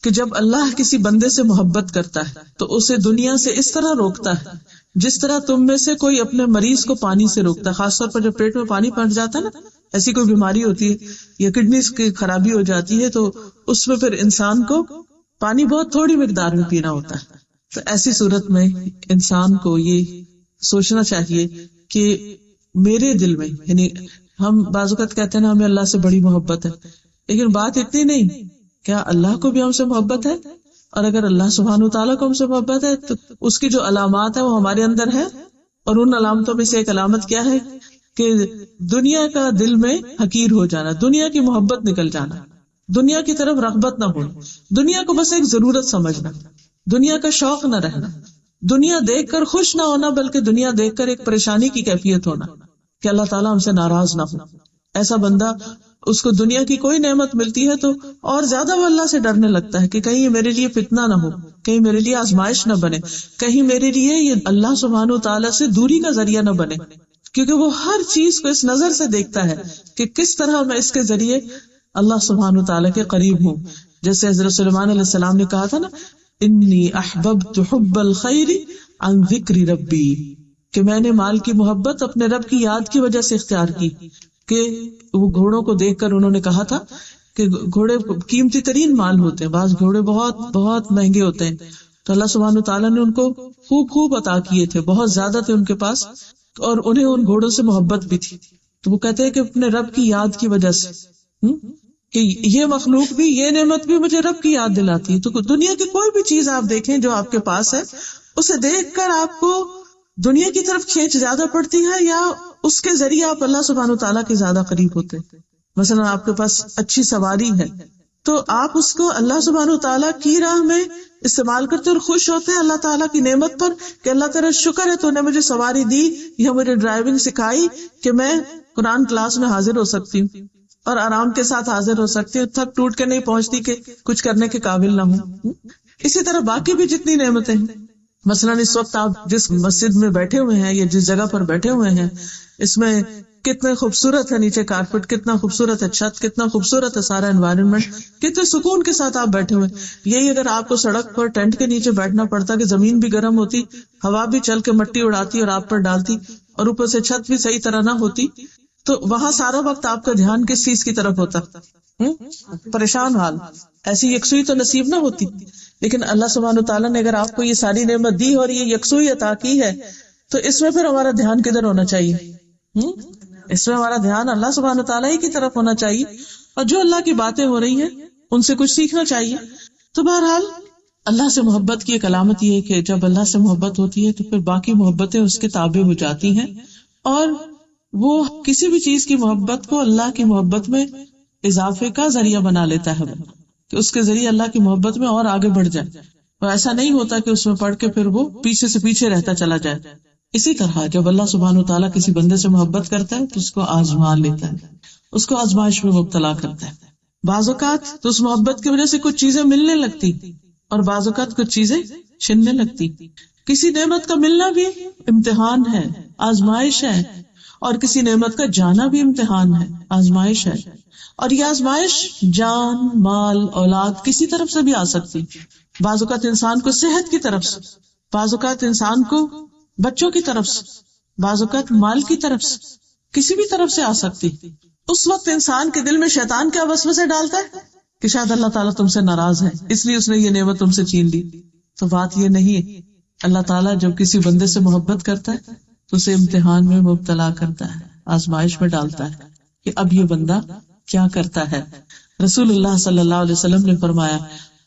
کہ جب اللہ کسی بندے سے محبت کرتا ہے تو اسے دنیا سے اس طرح روکتا ہے جس طرح تم میں سے کوئی اپنے مریض کو پانی سے روکتا ہے. خاص طور پر جب پیٹ میں پانی پڑ جاتا ہے نا، ایسی کوئی بیماری ہوتی ہے یا کڈنیز کی خرابی ہو جاتی ہے، تو اس میں پھر انسان کو پانی بہت تھوڑی مقدار میں پینا ہوتا ہے. تو ایسی صورت میں انسان کو یہ سوچنا چاہیے کہ میرے دل میں، یعنی ہم بعض اوقات کہتے ہیں نا ہمیں اللہ سے بڑی محبت ہے، لیکن بات اتنی نہیں، کیا اللہ کو بھی ہم سے محبت ہے؟ اور اگر اللہ سبحانہ وتعالیٰ کو ہم سے محبت ہے تو اس کی جو علامات ہے وہ ہمارے اندر ہے. اور ان علامتوں میں سے ایک علامت کیا ہے کہ دنیا کا دل میں حقیر ہو جانا، دنیا کی محبت نکل جانا، دنیا کی طرف رغبت نہ ہونا، دنیا کو بس ایک ضرورت سمجھنا، دنیا کا شوق نہ رہنا، دنیا دیکھ کر خوش نہ ہونا بلکہ دنیا دیکھ کر ایک پریشانی کی کیفیت ہونا کہ اللہ تعالیٰ ہم سے ناراض نہ ہو. ایسا بندہ، اس کو دنیا کی کوئی نعمت ملتی ہے تو اور زیادہ وہ اللہ سے ڈرنے لگتا ہے کہ کہیں یہ میرے لیے فتنہ نہ ہو، کہیں میرے لیے آزمائش نہ بنے، کہیں میرے لیے یہ اللہ سبحانہ وتعالیٰ سے دوری کا ذریعہ نہ بنے، کیونکہ وہ ہر چیز کو اس نظر سے دیکھتا ہے کہ کس طرح میں اس کے ذریعے اللہ سبحانہ وتعالیٰ کے قریب ہوں. جیسے حضرت سلیمان علیہ السلام نے کہا تھا نا، انی احببت حب الخیر عن ذکر ربی، کہ میں نے مال کی محبت اپنے رب کی یاد کی وجہ سے اختیار کی. کہ وہ گھوڑوں کو دیکھ کر انہوں نے کہا تھا کہ گھوڑے قیمتی ترین مال ہوتے ہیں، بعض گھوڑے بہت بہت مہنگے ہوتے ہیں، تو اللہ سبحانہ وتعالیٰ نے ان کو خوب عطا کیے تھے، بہت زیادہ تھے ان کے پاس، اور انہیں ان گھوڑوں سے محبت بھی تھی. تو وہ کہتے ہیں کہ اپنے رب کی یاد کی وجہ سے کہ یہ مخلوق بھی، یہ نعمت بھی مجھے رب کی یاد دلاتی ہے. تو دنیا کی کوئی بھی چیز آپ دیکھیں جو آپ کے پاس ہے، اسے دیکھ کر آپ کو دنیا کی طرف کھینچ زیادہ پڑتی ہے یا اس کے ذریعے آپ اللہ سبحانہ وتعالیٰ کے زیادہ قریب ہوتے ہیں؟ مثلا آپ کے پاس اچھی سواری ہے تو آپ اس کو اللہ سبحانہ وتعالیٰ کی راہ میں استعمال کرتے اور خوش ہوتے ہیں اللہ تعالیٰ کی نعمت پر کہ اللہ تعالیٰ شکر ہے تو نے مجھے سواری دی یا مجھے ڈرائیونگ سکھائی کہ میں قرآن کلاس میں حاضر ہو سکتی ہوں اور آرام کے ساتھ حاضر ہو سکتی ہوں، تھک ٹوٹ کے نہیں پہنچتی کہ کچھ کرنے کے قابل نہ ہوں. اسی طرح باقی بھی جتنی نعمتیں ہیں، مثلا اس وقت آپ جس مسجد میں بیٹھے ہوئے ہیں یا جس جگہ پر بیٹھے ہوئے ہیں، اس میں کتنے خوبصورت ہے، نیچے کارپیٹ کتنا خوبصورت ہے، چھت کتنا خوبصورت ہے، سارا انوائرنمنٹ کتنے سکون کے ساتھ آپ بیٹھے ہوئے. یہی اگر آپ کو سڑک پر ٹینٹ کے نیچے بیٹھنا پڑتا کہ زمین بھی گرم ہوتی، ہوا بھی چل کے مٹی اڑاتی اور آپ پر ڈالتی، اور اوپر سے چھت بھی صحیح طرح نہ ہوتی، تو وہاں سارا وقت آپ کا دھیان کس چیز کی طرف ہوتا؟ پریشان حال. ایسی یکسوئی تو نصیب نہ ہوتی. لیکن اللہ سبحانہ وتعالیٰ نے اگر آپ کو یہ ساری نعمت دی اور یہ یکسوئی عطا کی ہے تو اس میں پھر ہمارا دھیان کدھر ہونا چاہیے؟ اس میں ہمارا دھیان اللہ سبحانہ وتعالیٰ ہی کی طرف ہونا چاہیے، اور جو اللہ کی باتیں ہو رہی ہیں ان سے کچھ سیکھنا چاہیے. تو بہرحال اللہ سے محبت کی ایک علامت یہ ہے کہ جب اللہ سے محبت ہوتی ہے تو پھر باقی محبتیں اس کے تابع ہو جاتی ہیں، اور وہ کسی بھی چیز کی محبت کو اللہ کی محبت میں اضافے کا ذریعہ بنا لیتا ہے کہ اس کے ذریعے اللہ کی محبت میں اور آگے بڑھ جائے، اور ایسا نہیں ہوتا کہ اس میں پڑھ کے پھر وہ پیچھے سے پیچھے رہتا چلا جائے. اسی طرح جب اللہ سبحانہ وتعالیٰ کسی بندے سے محبت کرتا ہے تو اس کو آزما لیتا ہے، اس کو آزمائش میں مبتلا کرتا ہے. بعض اوقات تو اس محبت کی وجہ سے کچھ چیزیں ملنے لگتی اور بعض اوقات کچھ چیزیں چھننے لگتی. کسی نعمت کا ملنا بھی امتحان ہے، آزمائش ہے، اور کسی نعمت کا جانا بھی امتحان ہے، آزمائش ہے. اور یہ آزمائش جان، مال، اولاد کسی طرف سے بھی آ سکتی. بعض اوقات انسان کو صحت کی طرف سے، بعض اوقات انسان کو بچوں کی طرف سے، بعض اوقات مال کی طرف سے، کسی بھی طرف سے آ سکتی. اس وقت انسان کے دل میں شیطان کیا وسوسے ڈالتا ہے کہ شاید اللہ تعالیٰ تم سے ناراض ہے اس لیے اس نے یہ نعمت تم سے چھین لی. تو بات یہ نہیں ہے. اللہ تعالیٰ جب کسی بندے سے محبت کرتا ہے تو اسے امتحان میں مبتلا کرتا ہے، آزمائش میں ڈالتا ہے کہ اب یہ بندہ کیا کرتا ہے. رسول اللہ صلی اللہ علیہ وسلم نے فرمایا،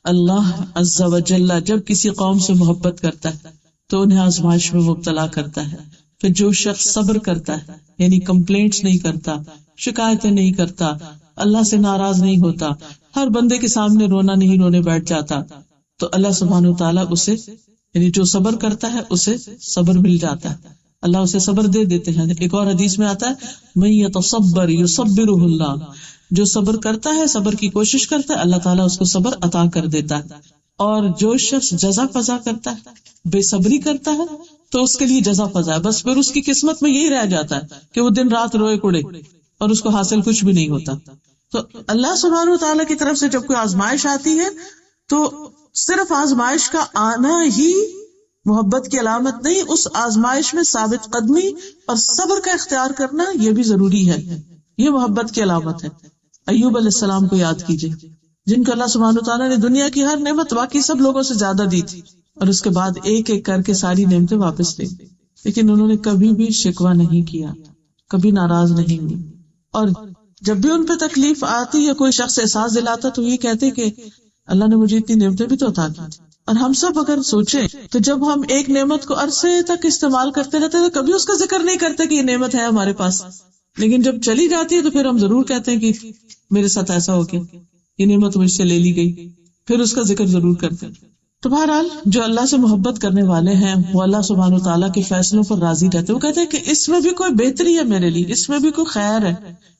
اللہ عز و جل جب کسی قوم سے محبت کرتا ہے تو انہیں آزمائش میں مبتلا کرتا ہے. پھر جو شخص صبر کرتا ہے، یعنی کمپلینٹس نہیں کرتا، شکایتیں نہیں کرتا، اللہ سے ناراض نہیں ہوتا، ہر بندے کے سامنے رونا نہیں رونے بیٹھ جاتا، تو اللہ سبحانہ وتعالیٰ اسے یعنی جو صبر کرتا ہے اسے صبر مل جاتا ہے، اللہ اسے صبر دے دیتے ہیں. ایک اور حدیث میں آتا ہے من یتصبر یصبرہ اللہ، جو صبر کرتا ہے، صبر کی کوشش کرتا ہے، اللہ تعالیٰ اس کو صبر عطا کر دیتا ہے. اور جو شخص جزا فضا کرتا ہے، بے صبری کرتا ہے، تو اس کے لیے جزا فضا ہے، بس پھر اس کی قسمت میں یہی رہ جاتا ہے کہ وہ دن رات روئے کڑے اور اس کو حاصل کچھ بھی نہیں ہوتا. تو اللہ سبحانہ وتعالیٰ کی طرف سے جب کوئی آزمائش آتی ہے تو صرف آزمائش کا آنا ہی محبت کی علامت نہیں، اس آزمائش میں ثابت قدمی اور صبر کا اختیار کرنا یہ بھی ضروری ہے، یہ محبت کی علامت ہے. ایوب علیہ السلام کو یاد کیجئے، جن کو اللہ سبحانہ وتعالیٰ نے دنیا کی ہر نعمت باقی سب لوگوں سے زیادہ دی تھی، اور اس کے بعد ایک ایک کر کے ساری نعمتیں واپس لے، لیکن انہوں نے کبھی بھی شکوہ نہیں کیا، کبھی ناراض نہیں ہوئی. اور جب بھی ان پہ تکلیف آتی یا کوئی شخص احساس دلاتا تو یہ کہتے کہ اللہ نے مجھے اتنی نعمتیں بھی تو عطا کی تھی. اور ہم سب اگر سوچیں تو جب ہم ایک نعمت کو عرصے تک استعمال کرتے رہتے تو کبھی اس کا ذکر نہیں کرتے کہ یہ نعمت ہے ہمارے پاس، لیکن جب چلی جاتی ہے تو پھر ہم ضرور کہتے ہیں کہ میرے ساتھ ایسا ہو گیا، یہ نعمت مجھ سے لے لی گئی، پھر اس کا ذکر ضرور کرتے ہیں. تو بہرحال جو اللہ سے محبت کرنے والے ہیں وہ اللہ سبحانہ وتعالیٰ کے فیصلوں پر راضی رہتے. وہ کہتے ہیں کہ اس میں بھی کوئی بہتری ہے میرے لیے، اس میں بھی کوئی خیر ہے،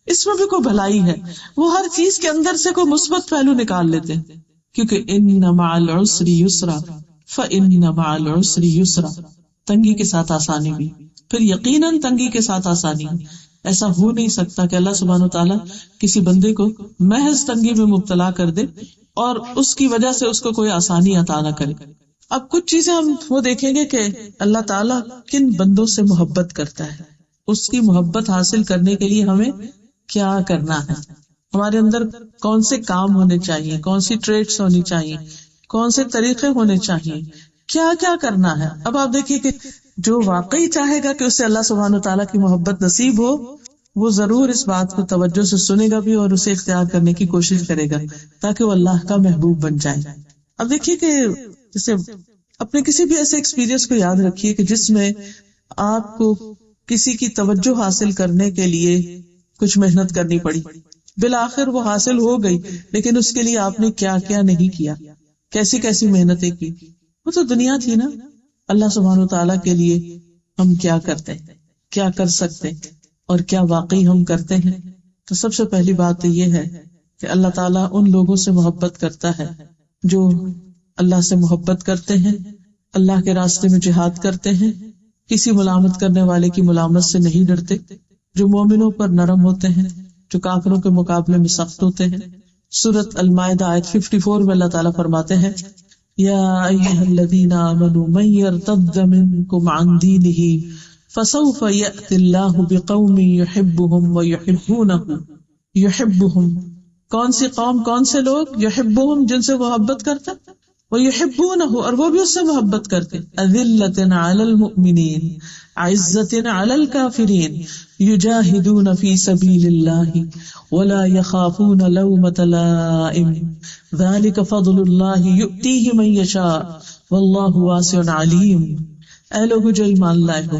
اس میں بھی کوئی بھلائی ہے. وہ ہر چیز کے اندر سے کوئی مثبت پہلو نکال لیتے ہیں، کیونکہ ان مع العسر یسرا فان مع العسر یسرا، تنگی کے ساتھ آسانی بھی، پھر یقیناً تنگی کے ساتھ آسانی. ایسا ہو نہیں سکتا کہ اللہ سبحانہ وتعالیٰ کسی بندے کو محض تنگی میں مبتلا کر دے اور اس کی وجہ سے اس کو کوئی آسانی عطا نہ کرے. اب کچھ چیزیں ہم وہ دیکھیں گے کہ اللہ تعالیٰ کن بندوں سے محبت کرتا ہے، اس کی محبت حاصل کرنے کے لیے ہمیں کیا کرنا ہے، ہمارے اندر کون سے کام ہونے چاہیے، کون سی ٹریٹس ہونی چاہیے، کون سے طریقے ہونے چاہیے، کیا کیا کرنا ہے. اب آپ دیکھیے کہ جو واقعی چاہے گا کہ اسے اللہ سبحانہ وتعالیٰ کی محبت نصیب ہو، وہ ضرور اس بات کو توجہ سے سنے گا بھی اور اسے اختیار کرنے کی کوشش کرے گا تاکہ وہ اللہ کا محبوب بن جائے. اب دیکھیے کہ جیسے اپنے کسی بھی ایسے ایکسپیرینس کو یاد رکھیے کہ جس میں آپ کو کسی کی توجہ حاصل کرنے کے لیے کچھ محنت کرنی پڑی، بالآخر وہ حاصل ہو گئی، لیکن اس کے لیے آپ نے کیا کیا نہیں کیا، کیسی کیسی محنتیں کی. وہ تو دنیا تھی نا. اللہ سبحانہ وتعالیٰ کے لیے ہم کیا کرتے ہیں، کیا کر سکتے اور کیا واقعی ہم کرتے ہیں. تو سب سے پہلی بات تو یہ ہے کہ اللہ تعالیٰ ان لوگوں سے محبت کرتا ہے جو اللہ سے محبت کرتے ہیں، اللہ کے راستے میں جہاد کرتے ہیں، کسی ملامت کرنے والے کی ملامت سے نہیں ڈرتے، جو مومنوں پر نرم ہوتے ہیں، جو کافروں کے مقابلے میں سخت ہوتے ہیں. سورۃ المائدہ آیت 54 میں اللہ تعالیٰ فرماتے ہیں یا ایھا الذین آمنوا من یرتد منکم عن دینہ فسوف یأتی اللہ بقوم یحبهم ویحبونہ. یحبهم کون سی قوم، کون سے لوگ؟ یحبهم جن سے محبت کرتا، ویحبونہ اور وہ بھی اس سے محبت کرتے. اذلۃ علی المؤمنین عزۃ علی الکافرین یجاہدون فی سبیل اللہ ولا یخافون لومۃ لائم ذلک فضل اللہ یؤتیہ من یشاء واللہ واسع علیم. اے لوگو جو ایمان لائے ہو،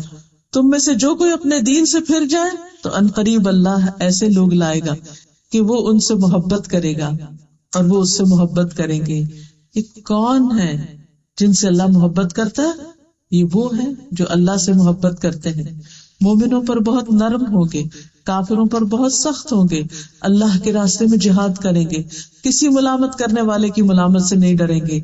تم میں سے جو کوئی اپنے دین سے پھر جائے تو عنقریب اللہ ایسے لوگ لائے گا کہ وہ ان سے محبت کرے گا اور وہ اس سے محبت کریں گے. یہ کون ہے جن سے اللہ محبت کرتا ہے؟ یہ وہ ہے جو اللہ سے محبت کرتے ہیں، مومنوں پر بہت نرم ہوں گے، کافروں پر بہت سخت ہوں گے، اللہ کے راستے میں جہاد کریں گے، کسی ملامت کرنے والے کی ملامت سے نہیں ڈریں گے.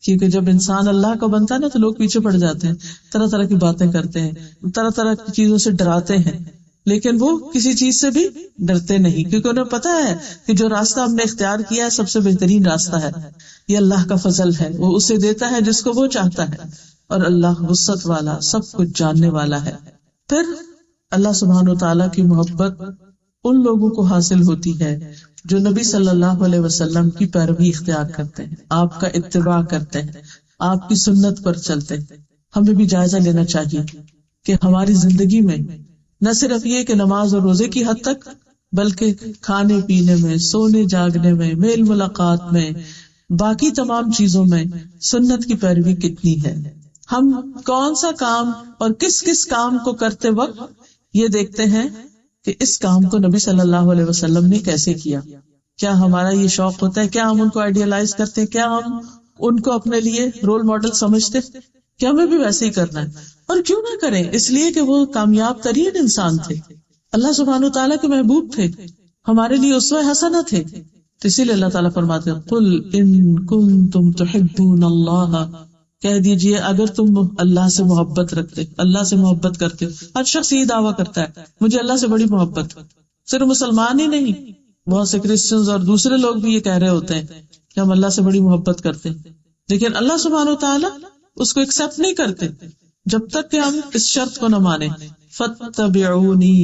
کیونکہ جب انسان اللہ کا بنتا ہے نا تو لوگ پیچھے پڑ جاتے ہیں، طرح طرح کی باتیں کرتے ہیں، طرح طرح کی چیزوں سے ڈراتے ہیں، لیکن وہ کسی چیز سے بھی ڈرتے نہیں، کیونکہ انہیں پتا ہے کہ جو راستہ ہم نے اختیار کیا ہے سب سے بہترین راستہ ہے، یہ اللہ کا فضل ہے، وہ اسے دیتا ہے جس کو وہ چاہتا ہے، اور اللہ وسعت والا، سب کچھ جاننے والا ہے. پھر اللہ سبحانہ وتعالیٰ کی محبت ان لوگوں کو حاصل ہوتی ہے جو نبی صلی اللہ علیہ وسلم کی پیروی اختیار کرتے ہیں، آپ کا اتباع کرتے ہیں، آپ کی سنت پر چلتے ہیں. ہمیں بھی جائزہ لینا چاہیے کہ ہماری زندگی میں نہ صرف یہ کہ نماز اور روزے کی حد تک، بلکہ کھانے پینے میں، سونے جاگنے میں، میل ملاقات میں، باقی تمام چیزوں میں سنت کی پیروی کتنی ہے. ہم کون سا کام اور کس کس کام کو کرتے وقت یہ دیکھتے ہیں کہ اس کام کو نبی صلی اللہ علیہ وسلم نے کیسے کیا، کیا ہمارا یہ شوق ہوتا ہے، کیا ہم ان کو آئیڈیلائز کرتے ہیں، کیا ہم ان کو اپنے لیے رول ماڈل سمجھتے کہ ہمیں بھی ویسے ہی کرنا ہے. اور کیوں نہ کریں؟ اس لیے کہ وہ کامیاب ترین انسان تھے، اللہ سبحانہ تعالیٰ کے محبوب تھے، ہمارے لیے اسوہ حسنہ تھے. تو اسی لیے اللہ تعالیٰ فرماتے ہیں قل ان کنتم تحبون اللہ، کہہ دیجئے اگر تم اللہ سے محبت رکھتے، اللہ سے محبت کرتے. ہر شخص یہ دعویٰ کرتا ہے مجھے اللہ سے بڑی محبت. صرف مسلمان ہی نہیں، بہت سے کرسچنز اور دوسرے لوگ بھی یہ کہہ رہے ہوتے ہیں کہ ہم اللہ سے بڑی محبت کرتے ہیں، لیکن اللہ سبحانہ وتعالی اس کو ایکسپٹ نہیں کرتے جب تک کہ ہم اس شرط کو نہ مانیں فاتبعونی،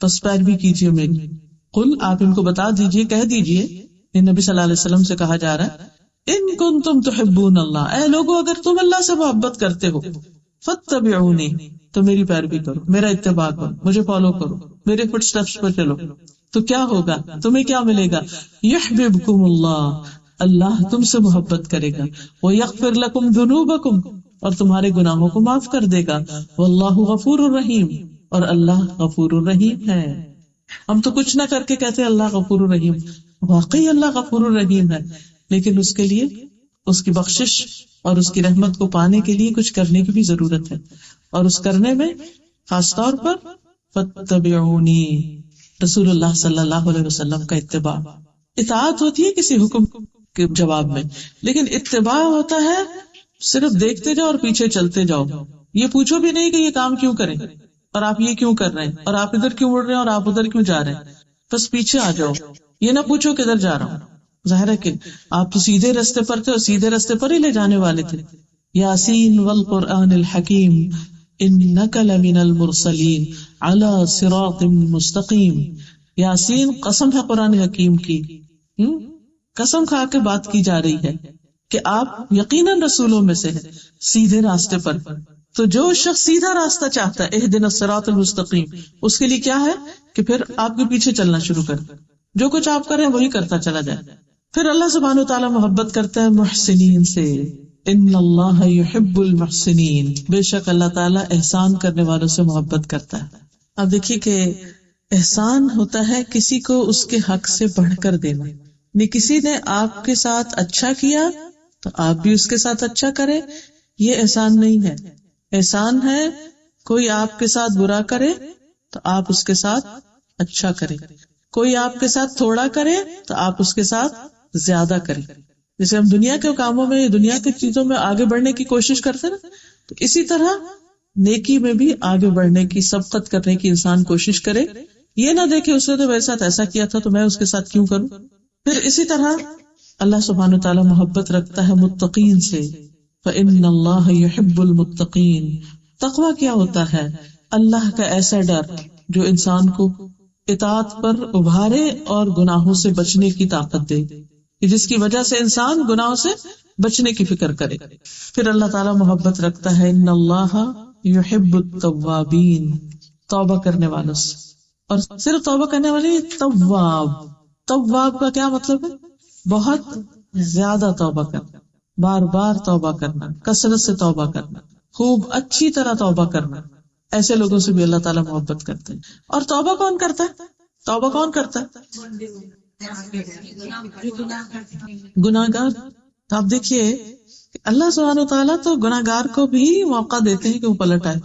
پس پیروی کیجیے میری. قل، آپ ان کو بتا دیجیے، کہہ دیجیے، نبی صلی اللہ علیہ وسلم سے کہا جا رہا ہے ان کنتم تحبون اللہ، اے لوگو اگر تم اللہ سے محبت کرتے ہو، فاتبعونی، تو میری پیروی کرو، میرا اتباع کرو، مجھے فالو کرو، میرے فٹ سٹیپس پر چلو. تو کیا ہوگا؟ تمہیں کیا ملے گا؟ یحببکم اللہ، اللہ تم سے محبت کرے گا. ویغفر لکم ذنوبکم، اور تمہارے گناہوں کو معاف کر دے گا. واللہ غفور الرحیم، اور اللہ غفور الرحیم ہے. ہم تو کچھ نہ کر کے کہتے اللہ غفور الرحیم، واقعی اللہ غفور الرحیم ہے، لیکن اس کے لیے اس کی بخشش اور اس کی رحمت کو پانے کے لیے کچھ کرنے کی بھی ضرورت ہے. اور اس کرنے میں خاص طور پر فاتبعونی، رسول اللہ صلی اللہ علیہ وسلم کا اتباع. اطاعت ہوتی ہے کسی حکم کے جواب میں، لیکن اتباع ہوتا ہے صرف دیکھتے جاؤ اور پیچھے چلتے جاؤ. یہ پوچھو بھی نہیں کہ یہ کام کیوں کریں، اور آپ یہ کیوں کر رہے ہیں، اور آپ ادھر کیوں مڑ رہے ہیں، اور آپ ادھر کیوں جا رہے ہیں. بس پیچھے آ جاؤ، یہ نہ پوچھو کدھر جا رہا ہوں. ظاہر ہے کہ آپ تو سیدھے رستے پر تھے اور سیدھے رستے پر ہی لے جانے والے تھے. یاسین والقرآن الحکیم انک لمن المرسلین علی صراط مستقیم. یاسین قسم ہے قرآن حکیم کی، قسم کھا کے بات کی جا رہی ہے کہ آپ یقیناً رسولوں میں سے ہیں، سیدھے راستے پر. تو جو شخص سیدھا راستہ چاہتا ہے اہدنا الصراط المستقیم، اس کے لیے کیا ہے کہ پھر آپ کے پیچھے چلنا شروع کر، جو کچھ آپ کریں وہی کرتا چلا جائے. پھر اللہ سبحانہ وتعالیٰ محبت کرتا ہے محسنین سے. ان اللہ یحب المحسنین، بے شک اللہ تعالیٰ احسان کرنے والوں سے محبت کرتا ہے. اب دیکھیے کہ احسان ہوتا ہے کسی کو اس کے حق سے بڑھ کر دینا. کسی نے آپ کے ساتھ اچھا کیا تو آپ بھی اس کے ساتھ اچھا کرے، یہ احسان نہیں ہے. احسان ہے کوئی آپ کے ساتھ برا کرے تو آپ اس کے ساتھ اچھا کرے، کوئی آپ کے ساتھ تھوڑا کرے تو آپ اس کے ساتھ زیادہ کرے. جیسے ہم دنیا کے کاموں میں، دنیا کی چیزوں میں آگے بڑھنے کی کوشش کرتے نا، تو اسی طرح نیکی میں بھی آگے بڑھنے کی، سبقت کرنے کی انسان کوشش کرے. یہ نہ دیکھے اس نے تو میرے ساتھ ایسا کیا تھا تو میں اس کے ساتھ کیوں کروں. پھر اسی طرح اللہ سبحانہ وتعالیٰ محبت رکھتا ہے متقین سے. فإن اللہ یحب المتقین. تقویٰ کیا ہوتا ہے؟ اللہ کا ایسا ڈر جو انسان کو اطاعت پر ابھارے اور گناہوں سے بچنے کی طاقت دے، جس کی وجہ سے انسان گناہوں سے بچنے کی فکر کرے. پھر اللہ تعالیٰ محبت رکھتا ہے ان اللہ یحب التوابین، توبہ کرنے والوں سے. اور صرف توبہ کرنے والے تواب. تواب کا کیا مطلب ہے؟ بہت زیادہ توبہ کرنا، بار بار توبہ کرنا، کثرت سے توبہ کرنا، خوب اچھی طرح توبہ کرنا. ایسے لوگوں سے بھی اللہ تعالیٰ محبت کرتے ہیں. اور توبہ کون کرتا ہے؟ توبہ کون کرتا ہے؟ گناہ گار. تو آپ دیکھیے اللہ سبحانہ وتعالیٰ تو گناہ گار کو بھی موقع دیتے ہیں کہ وہ پلٹ آئے.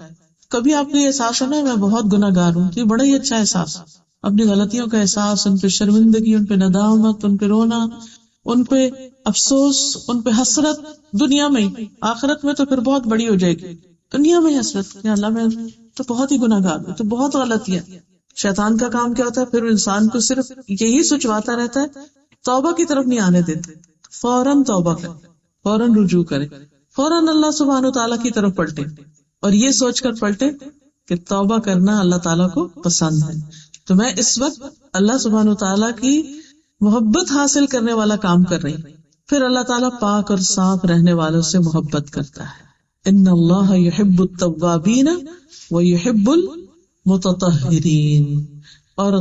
کبھی آپ کو یہ احساس ہونا ہے میں بہت گناہ گار ہوں، یہ بڑا ہی اچھا احساس، اپنی غلطیوں کا احساس، ان پہ شرمندگی، ان پہ ندامت، ان پہ رونا، ان پہ افسوس، ان پہ حسرت دنیا میں ہی. آخرت میں تو پھر بہت بڑی ہو جائے گی. دنیا میں حسرت کہ اللہ میں تو بہت ہی گناہ گار ہوں، تو بہت غلطیاں. شیطان کا کام کیا ہوتا ہے؟ پھر انسان کو صرف یہی سوچواتا رہتا ہے، توبہ کی طرف نہیں آنے دیتے. فوراً توبہ کرے، فوراً رجوع کرے، فوراً اللہ سبحانہ تعالیٰ کی طرف پلٹے، اور یہ سوچ کر پلٹے کہ توبہ کرنا اللہ تعالیٰ کو پسند ہے. تو میں اس وقت اللہ سبحانہ تعالیٰ کی محبت حاصل کرنے والا کام کر رہی. پھر اللہ تعالیٰ پاک اور صاف رہنے والوں سے محبت کرتا ہے. ان اللہ یحب التوابین ویحب المتطہرین. اور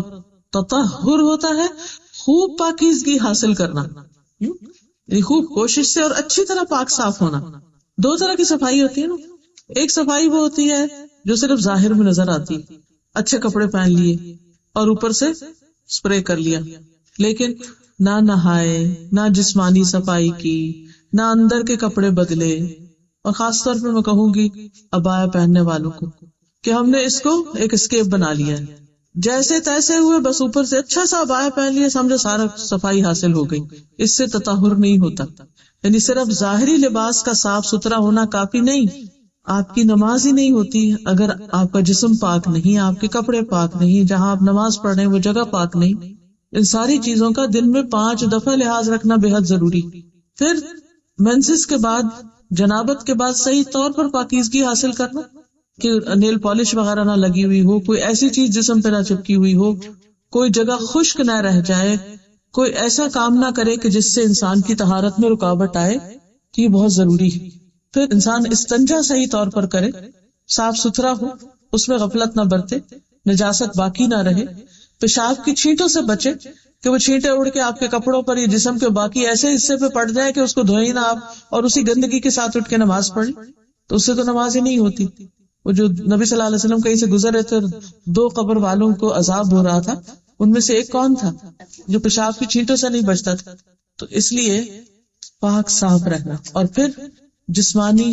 تطہر ہوتا ہے خوب پاکیزگی حاصل کرنا، خوب کوشش سے اور اچھی طرح پاک صاف ہونا. دو طرح کی صفائی ہوتی ہے نا. ایک صفائی وہ ہوتی ہے جو صرف ظاہر میں نظر آتی، اچھے کپڑے پہن لیے اور اوپر سے اسپرے کر لیا، لیکن نہ نہائے، نہ جسمانی صفائی کی، نہ اندر کے کپڑے بدلے. اور خاص طور پہ میں کہوں گی عبایا پہننے والوں کو کہ ہم نے اس کو ایک اسکیپ بنا لیا ہے. جیسے تیسے ہوئے بس اوپر سے اچھا سا عبایا پہن لیا, سمجھو سارا صفائی حاصل ہو گئی. اس سے تطہر نہیں ہوتا. یعنی صرف ظاہری لباس کا صاف ستھرا ہونا کافی نہیں, آپ کی نماز ہی نہیں ہوتی اگر آپ کا جسم پاک نہیں, آپ کے کپڑے پاک نہیں, جہاں آپ نماز پڑھ رہے ہیں وہ جگہ پاک نہیں. ان ساری چیزوں کا دن میں 5 دفعہ لحاظ رکھنا بے حد ضروری. پھر مینسس کے بعد, جنابت کے بعد صحیح طور پر پاکیزگی حاصل کرنا کہ نیل پالش وغیرہ نہ لگی ہوئی ہو, کوئی ایسی چیز جسم پہ نہ چپکی ہوئی ہو, کوئی جگہ خشک نہ رہ جائے, کوئی ایسا کام نہ کرے کہ جس سے انسان کی طہارت میں رکاوٹ آئے. یہ بہت ضروری ہے. پھر انسان استنجا صحیح طور پر کرے, صاف ستھرا ہو, اس میں غفلت نہ برتے, نجاست باقی نہ رہے. پیشاب کی چھینٹوں سے بچے کہ وہ چھینٹیں اڑ کے آپ کے کپڑوں پر یا جسم کے باقی ایسے حصے پہ پڑ جائے کہ اس کو دھوئیں نہ آپ, اور اسی گندگی کے ساتھ اٹھ کے نماز پڑھیں, تو اس سے تو نماز ہی نہیں ہوتی. وہ جو نبی صلی اللہ علیہ وسلم کہیں سے گزر رہے تھے, 2 قبر والوں کو عذاب ہو رہا تھا, ان میں سے ایک کون تھا جو پیشاب کی چھینٹوں سے نہیں بچتا تھا. تو اس لیے پاک صاف رہنا. اور پھر جسمانی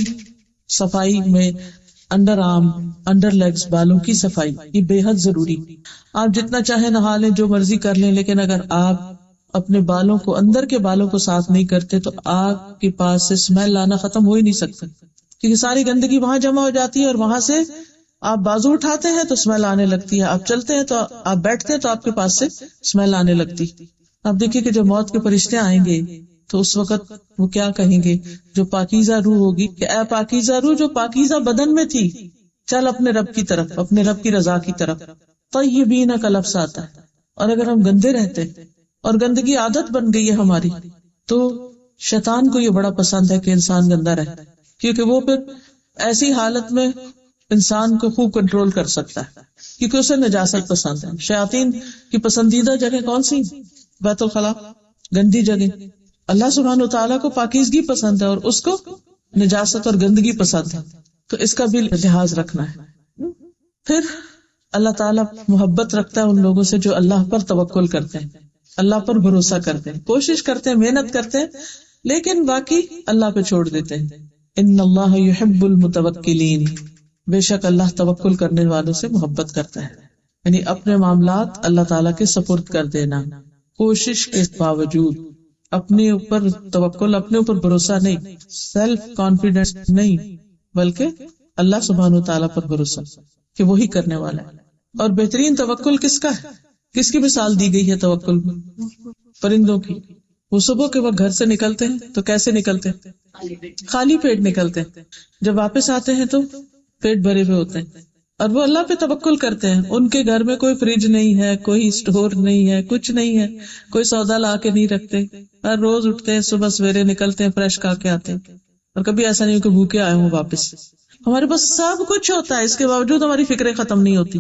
صفائی میں انڈر آرم, انڈر لیگز, بالوں کی صفائی, یہ بے حد ضروری. آپ جتنا چاہے نہا لیں, جو مرضی کر لیں, لیکن اگر آپ اپنے بالوں کو, اندر کے بالوں کو صاف نہیں کرتے تو آپ کے پاس سے اسمیل لانا ختم ہو ہی نہیں سکتا, کیونکہ ساری گندگی وہاں جمع ہو جاتی ہے, اور وہاں سے آپ بازو اٹھاتے ہیں تو اسمیل آنے لگتی ہے, آپ چلتے ہیں تو آپ بیٹھتے ہیں تو آپ کے پاس سے اسمیل آنے لگتی. آپ دیکھیے کہ جب موت کے فرشتے آئیں گے تو اس وقت وہ کیا کہیں گے, جو پاکیزہ روح ہوگی, کہ اے پاکیزہ روح جو پاکیزہ بدن میں تھی, چل اپنے رب کی طرف, اپنے رب کی رضا کی طرف. طیبین کا لفظ آتا ہے. اور اگر ہم گندے رہتے اور گندگی عادت بن گئی ہے ہماری, تو شیطان کو یہ بڑا پسند ہے کہ انسان گندا رہے, کیونکہ وہ پھر ایسی حالت میں انسان کو خوب کنٹرول کر سکتا ہے, کیونکہ اسے نجاست پسند ہے. شیاطین کی پسندیدہ جگہ کون سی؟ بیت الخلاء, گندی جگہ. اللہ سبحانہ وتعالیٰ کو پاکیزگی پسند ہے اور اس کو نجاست اور گندگی پسند ہے, تو اس کا بھی لحاظ رکھنا ہے. پھر اللہ تعالیٰ محبت رکھتا ہے ان لوگوں سے جو اللہ پر توکل کرتے ہیں, اللہ پر بھروسہ کرتے ہیں, کوشش کرتے ہیں, محنت کرتے ہیں, لیکن باقی اللہ پہ چھوڑ دیتے ہیں. ان اللہ یحب المتوکلین, بے شک اللہ توکل کرنے والوں سے محبت کرتا ہے. یعنی اپنے معاملات اللہ تعالیٰ کے سپرد کر دینا, کوشش کے باوجود, اپنے اوپر توکل, اپنے اوپر بھروسہ نہیں, سیلف کانفیڈنس نہیں, بلکہ اللہ سبحانہ وتعالیٰ پر بھروسہ کہ وہی کرنے والا ہے. اور بہترین توکل کس کا ہے؟ کس کی مثال دی گئی ہے توکل میں؟ پرندوں کی. وہ صبح کے وقت گھر سے نکلتے ہیں تو کیسے نکلتے ہیں؟ خالی پیٹ نکلتے ہیں. جب واپس آتے ہیں تو پیٹ بھرے ہوئے ہوتے ہیں, اور وہ اللہ پہ توکل کرتے ہیں. ان کے گھر میں کوئی فریج نہیں ہے, کوئی اسٹور نہیں ہے, کچھ نہیں ہے, کوئی سودا لا کے نہیں رکھتے. ہر روز اٹھتے ہیں, صبح سویرے نکلتے ہیں, فریش کھا کے آتے ہیں, اور کبھی ایسا نہیں کہ بھوکے آئے ہوں واپس. ہمارے پاس سب کچھ ہوتا ہے, اس کے باوجود ہماری فکریں ختم نہیں ہوتی.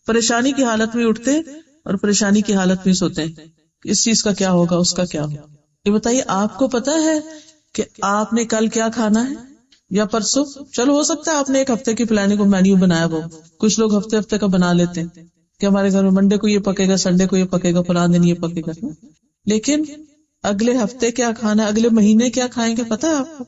پریشانی کی حالت میں اٹھتے ہیں اور پریشانی کی حالت میں سوتے ہیں, اس چیز کا کیا ہوگا, اس کا کیا ہوگا. یہ بتائیے, آپ کو پتا ہے کہ آپ نے کل کیا کھانا ہے یا پرسوں؟ چلو ہو سکتا ہے آپ نے ایک ہفتے کی پلاننگ مینیو بنایا ہو, کچھ لوگ ہفتے کا بنا لیتے ہیں کہ ہمارے گھر میں منڈے کو یہ پکے گا, سنڈے کو یہ پکے گا, فلاں دن یہ پکے گا. لیکن اگلے ہفتے کیا کھانا, اگلے مہینے کیا کھائیں گے پتا ہے آپ کو,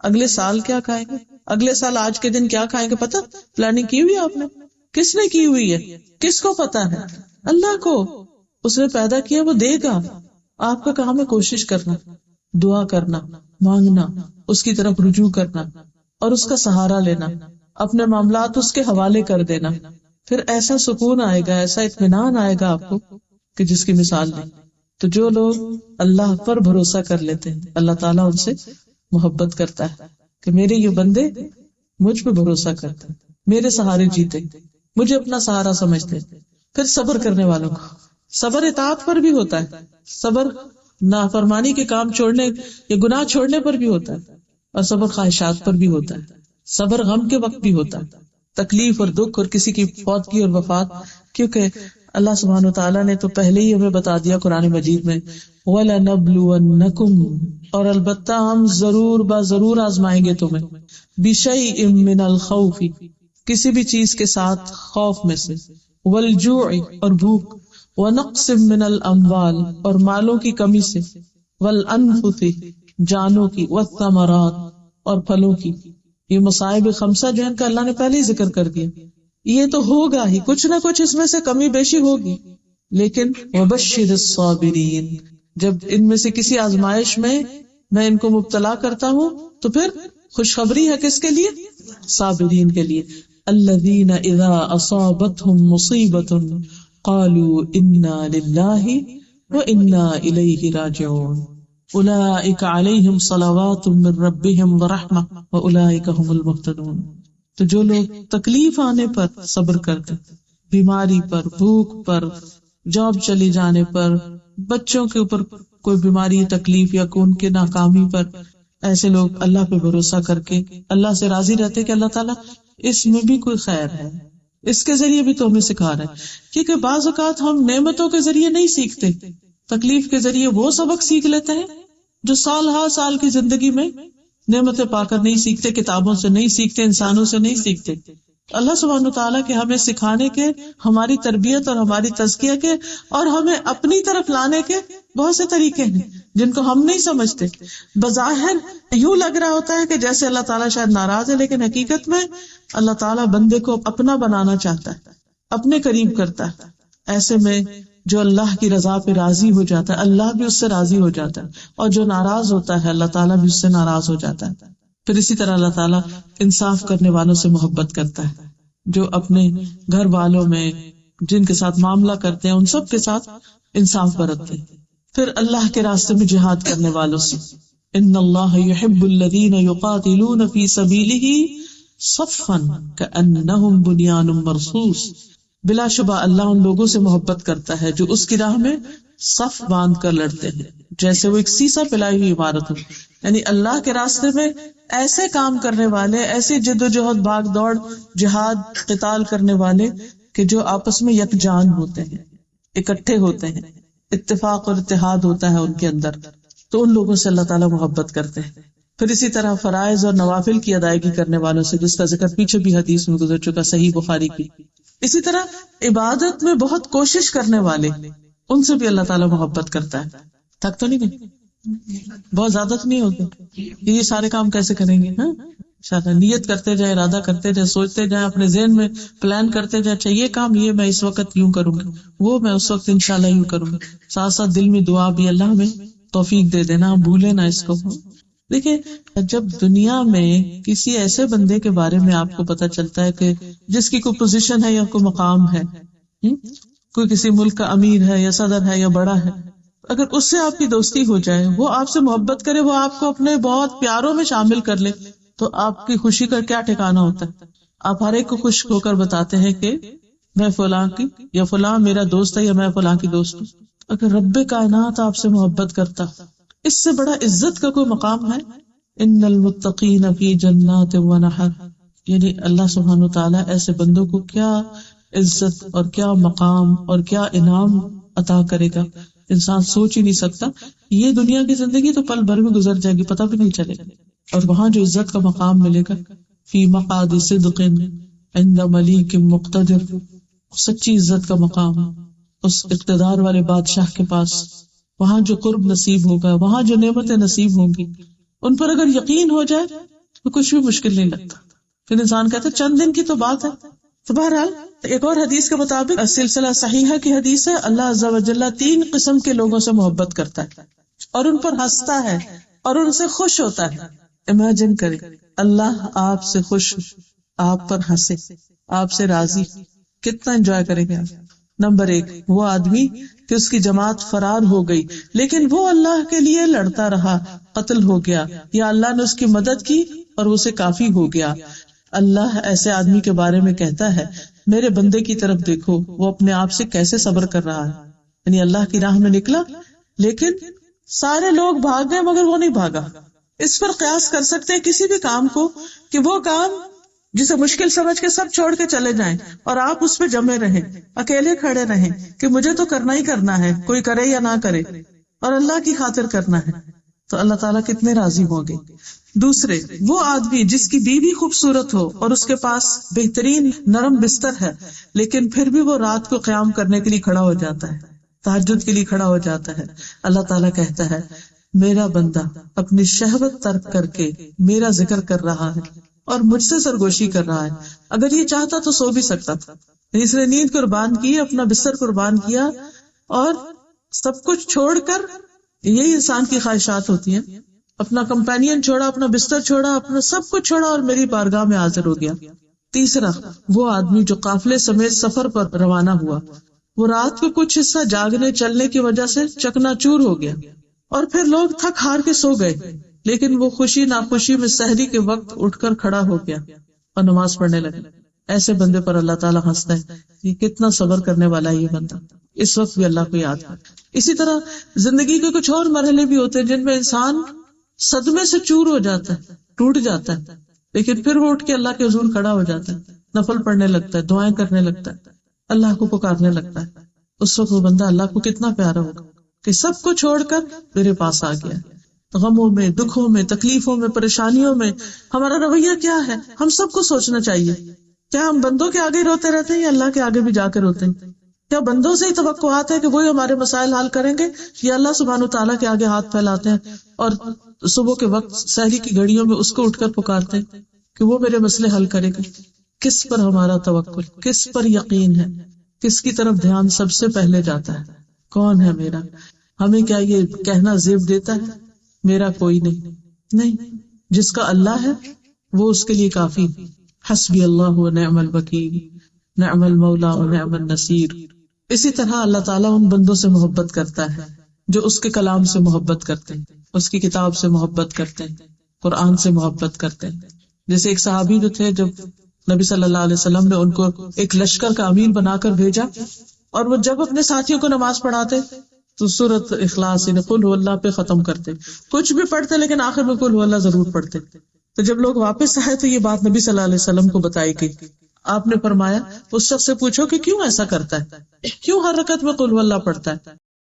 اگلے سال کیا کھائیں گے, اگلے سال آج کے دن کیا کھائیں گے پتا؟ پلاننگ کی ہوئی آپ نے؟ کس نے کی ہوئی ہے؟ کس کو پتا ہے؟ اللہ کو. اس نے پیدا کیا, وہ دے گا. آپ کا کام ہے کوشش کرنا, دعا کرنا, مانگنا, اس کی طرف رجوع کرنا, اور اس کا سہارا لینا, اپنے معاملات اس کے حوالے کر دینا. پھر ایسا سکون آئے گا, ایسا اطمینان آئے گا آپ کو کہ جس کی مثال نہیں. تو جو لوگ اللہ پر بھروسہ کر لیتے ہیں, اللہ تعالیٰ ان سے محبت کرتا ہے کہ میرے یہ بندے مجھ پہ بھروسہ کرتے ہیں, میرے سہارے جیتے, مجھے اپنا سہارا سمجھتے. پھر صبر کرنے والوں کو, صبر اطاعت پر بھی ہوتا ہے, صبر نافرمانی کے کام چھوڑنے یا گناہ چھوڑنے پر بھی ہوتا ہے, اور صبر خواہشات پر بھی ہوتا ہے. صبر غم کے وقت بھی ہوتا ہے, تکلیف اور دکھ اور کسی کی فوتگی اور وفات, کیونکہ اللہ سبحانہ وتعالیٰ نے تو پہلے ہی ہمیں بتا دیا قرآن مجید میں, وَلَنَبْلُوَنَّكُمْ, اور البتہ ہم ضرور آزمائیں گے تمہیں, بِشَيْءٍ مِّنَ الْخَوْفِ, کسی بھی چیز کے ساتھ خوف میں سے, وَالْجُوعِ, اور بھوک, وَنَقْصٍ مِّنَ الْأَمْوَالِ, اور مالوں کی کمی سے, وَالْأَنفُسِ, جانوں کی، والثمرات اور پھلوں کی. یہ مصائب خمسہ جو ہے ان کا اللہ نے پہلے ہی ذکر کر دیا. یہ تو ہوگا ہی، کچھ نہ کچھ اس میں سے کمی بیشی ہوگی. لیکن وبشر الصابرین، جب ان میں سے کسی آزمائش میں میں ان کو مبتلا کرتا ہوں تو پھر خوشخبری ہے کس کے لیے؟ صابرین کے لیے. الذین اذا اصابتهم مصیبۃ قالوا انا للہ وانا الیہ راجعون اولئک علیہم صلوات من ربہم ورحمہ واولئک هم المہتدون. تو جو لوگ تکلیف آنے پر صبر کرتے، بیماری پر، بھوک پر، جاب چلی جانے پر، بچوں کے اوپر کوئی بیماری تکلیف یا ان کے ناکامی پر، ایسے لوگ اللہ پہ بھروسہ کر کے اللہ سے راضی رہتے کہ اللہ تعالیٰ اس میں بھی کوئی خیر ہے، اس کے ذریعے بھی تو ہمیں سکھا رہا ہے. کیونکہ بعض اوقات ہم نعمتوں کے ذریعے نہیں سیکھتے، تکلیف کے ذریعے وہ سبق سیکھ لیتے ہیں جو سال ہر سال کی زندگی میں نعمتیں پا کر نہیں سیکھتے، کتابوں سے نہیں سیکھتے، انسانوں سے نہیں سیکھتے. اللہ سبحانہ وتعالیٰ کے ہمیں سکھانے کے، ہماری تربیت اور ہماری تزکیہ کے اور ہمیں اپنی طرف لانے کے بہت سے طریقے ہیں جن کو ہم نہیں سمجھتے. بظاہر یوں لگ رہا ہوتا ہے کہ جیسے اللہ تعالیٰ شاید ناراض ہے، لیکن حقیقت میں اللہ تعالیٰ بندے کو اپنا بنانا چاہتا ہے، اپنے قریب کرتا ہے. ایسے میں جو اللہ کی رضا پہ راضی ہو جاتا ہے اللہ بھی اس سے راضی ہو جاتا ہے، اور جو ناراض ہوتا ہے اللہ تعالیٰ بھی اس سے ناراض ہو جاتا ہے. پھر اسی طرح اللہ تعالیٰ انصاف کرنے والوں سے محبت کرتا ہے، جو اپنے گھر والوں میں جن کے ساتھ معاملہ کرتے ہیں ان سب کے ساتھ انصاف برتتے ہیں. پھر اللہ کے راستے میں جہاد کرنے والوں سے، ان اللہ یحب الذین یقاتلون فی سبیلہ صفا کأنہم بنیان مرصوص. بلا شبہ اللہ ان لوگوں سے محبت کرتا ہے جو اس کی راہ میں صف باندھ کر لڑتے ہیں، جیسے وہ ایک سیسا پلائی ہوئی عمارت ہو. یعنی اللہ کے راستے میں ایسے کام کرنے والے، ایسے جد و جہد، بھاگ دوڑ، جہاد، قتال کرنے والے کہ جو آپس میں یکجان ہوتے ہیں، اکٹھے ہوتے ہیں، اتفاق اور اتحاد ہوتا ہے ان کے اندر، تو ان لوگوں سے اللہ تعالیٰ محبت کرتے ہیں. پھر اسی طرح فرائض اور نوافل کی ادائیگی کرنے والوں سے، جس کا ذکر پیچھے بھی حدیث میں گزر چکا صحیح بخاری کی. اسی طرح عبادت میں بہت کوشش کرنے والے، ان سے بھی اللہ تعالیٰ محبت کرتا ہے. تھک تو نہیں گئے؟ بہت زیادہ تو نہیں ہوتے؟ یہ سارے کام کیسے کریں گے؟ انشاءاللہ نیت کرتے جائیں، ارادہ کرتے جائیں، سوچتے جائیں، اپنے ذہن میں پلان کرتے جائیں، اچھا یہ کام یہ میں اس وقت یوں کروں گی، وہ میں اس وقت انشاءاللہ یوں کروں گی. ساتھ ساتھ دل میں دعا بھی، اللہ ہمیں توفیق دے دینا، بھولے نہ اس کو. دیکھیں، جب دنیا میں کسی ایسے بندے کے بارے میں آپ کو پتا چلتا ہے کہ جس کی کوئی پوزیشن ہے یا کوئی مقام ہے، کوئی کسی ملک کا امیر ہے یا صدر ہے یا بڑا ہے، اگر اس سے آپ کی دوستی ہو جائے، وہ آپ سے محبت کرے، وہ آپ کو اپنے بہت پیاروں میں شامل کر لے، تو آپ کی خوشی کا کیا ٹھکانہ ہوتا ہے. آپ ہر ایک کو خوش ہو کر بتاتے ہیں کہ میں فلاں کی یا فلاں میرا دوست ہے یا میں فلاں کی دوست ہوں. اگر رب کائنات آپ سے محبت کرتا، اس سے بڑا عزت کا کوئی مقام ہے؟ ان المتقین فی جنات و نہر، یعنی اللہ سبحانہ وتعالیٰ ایسے بندوں کو کیا عزت اور کیا مقام اور کیا انعام عطا کرے گا، انسان سوچ ہی نہیں سکتا. یہ دنیا کی زندگی تو پل بھر میں گزر جائے گی، پتہ بھی نہیں چلے گا. اور وہاں جو عزت کا مقام ملے گا، فی مقعد صدق عند ملیک مقتدر، سچی عزت کا مقام اس اقتدار والے بادشاہ کے پاس، وہاں جو قرب نصیب ہوگا، وہاں جو نعمتیں نصیب ہوں گی، ان پر اگر یقین ہو جائے تو کچھ بھی مشکل نہیں لگتا. پھر انسان کہتا ہے چند دن کی تو بات ہے. تو بہرحال ایک اور حدیث کے مطابق، سلسلہ صحیحہ کی حدیث ہے، اللہ عز و جل 3 قسم کے لوگوں سے محبت کرتا ہے اور ان پر ہنستا ہے اور ان سے خوش ہوتا ہے. امیجن کریں، اللہ آپ سے خوش، آپ پر ہنسے، آپ سے راضی، کتنا انجوائے کریں گے آپ. نمبر 1، وہ آدمی کہ اس کی جماعت فرار ہو گئی لیکن وہ اللہ کے لیے لڑتا رہا، قتل ہو گیا، یا اللہ نے اس کی مدد کی اور اسے کافی ہو گیا. اللہ ایسے آدمی کے بارے میں کہتا ہے، میرے بندے کی طرف دیکھو، وہ اپنے آپ سے کیسے صبر کر رہا ہے. یعنی اللہ کی راہ میں نکلا لیکن سارے لوگ بھاگ گئے مگر وہ نہیں بھاگا. اس پر قیاس کر سکتے ہیں کسی بھی کام کو کہ وہ کام جسے مشکل سمجھ کے سب چھوڑ کے چلے جائیں اور آپ اس پہ جمے رہیں، اکیلے کھڑے رہیں کہ مجھے تو کرنا ہی کرنا ہے، کوئی کرے یا نہ کرے، اور اللہ کی خاطر کرنا ہے، تو اللہ تعالیٰ کتنے راضی ہوں گے. دوسرے، وہ آدمی جس کی بیوی خوبصورت ہو اور اس کے پاس بہترین نرم بستر ہے لیکن پھر بھی وہ رات کو قیام کرنے کے لیے کھڑا ہو جاتا ہے، تہجد کے لیے کھڑا ہو جاتا ہے. اللہ تعالیٰ کہتا ہے، میرا بندہ اپنی شہوت ترک کر کے میرا ذکر کر رہا ہے اور مجھ سے سرگوشی کر رہا ہے. اگر یہ چاہتا تو سو بھی سکتا تھا، اس نے نیند قربان کی، اپنا بستر قربان کیا اور سب کچھ چھوڑ کر، یہی انسان کی خواہشات ہوتی ہیں، اپنا کمپینین چھوڑا، اپنا بستر چھوڑا، اپنا سب کچھ چھوڑا اور میری بارگاہ میں حاضر ہو گیا. تیسرا، وہ آدمی جو قافلے سمیت سفر پر روانہ ہوا، وہ رات کو کچھ حصہ جاگنے چلنے کی وجہ سے چکنا چور ہو گیا اور پھر لوگ تھک ہار کے سو گئے، لیکن وہ خوشی ناخوشی میں سحری کے وقت اٹھ کر کھڑا ہو گیا اور نماز پڑھنے لگا. ایسے بندے پر اللہ تعالیٰ ہنستا ہے، یہ کتنا صبر کرنے والا ہے یہ بندہ، اس وقت بھی اللہ کو یاد کر. اسی طرح زندگی کے کچھ اور مرحلے بھی ہوتے ہیں جن میں انسان صدمے سے چور ہو جاتا ہے، ٹوٹ جاتا ہے، لیکن پھر وہ اٹھ کے اللہ کے حضور کھڑا ہو جاتا ہے، نفل پڑھنے لگتا ہے، دعائیں کرنے لگتا ہے، اللہ کو پکارنے لگتا ہے. اس وقت وہ بندہ اللہ کو کتنا پیارا ہوگا کہ سب کو چھوڑ کر میرے پاس آ گیا. غموں میں، دکھوں میں، تکلیفوں میں، پریشانیوں میں ہمارا رویہ کیا ہے؟ ہم سب کو سوچنا چاہیے، کیا ہم بندوں کے آگے روتے رہتے ہیں یا اللہ کے آگے بھی جا کے روتے ہیں؟ کیا بندوں سے ہی توقعات ہے کہ وہی ہمارے مسائل حل کریں گے، یا اللہ سبحانہ تعالیٰ کے آگے ہاتھ پھیلاتے ہیں اور صبح کے وقت سحری کی گھڑیوں میں اس کو اٹھ کر پکارتے ہیں کہ وہ میرے مسئلے حل کرے گا؟ کس پر ہمارا توکل، کس پر یقین ہے، کس کی طرف دھیان سب سے پہلے جاتا ہے؟ کون ہے میرا؟ ہمیں کیا یہ کہنا زیب دیتا ہے میرا کوئی نہیں، جس کا اللہ ہے وہ اس کے لیے کافی. حسبی اللہ و نعم الوکیل، نعم المولا و نعم النصیر. اسی طرح اللہ تعالیٰ ان بندوں سے محبت کرتا ہے جو اس کے کلام سے محبت کرتے ہیں، اس کی کتاب سے محبت کرتے ہیں، قرآن سے محبت کرتے ہیں. جیسے ایک صحابی جو تھے، جب نبی صلی اللہ علیہ وسلم نے ان کو ایک لشکر کا امیر بنا کر بھیجا، اور وہ جب اپنے ساتھیوں کو نماز پڑھاتے تو سورۃ اخلاص یعنی قل هو اللہ پہ ختم کرتے، کچھ بھی پڑھتے لیکن آخر میں قل هو اللہ ضرور پڑھتے. تو جب لوگ واپس آئے تو یہ بات نبی صلی اللہ علیہ وسلم کو بتائی گئی. آپ نے فرمایا اس شخص سے پوچھو کہ کیوں ایسا کرتا ہے، کیوں ہر رکعت میں قل هو اللہ پڑھتا ہے؟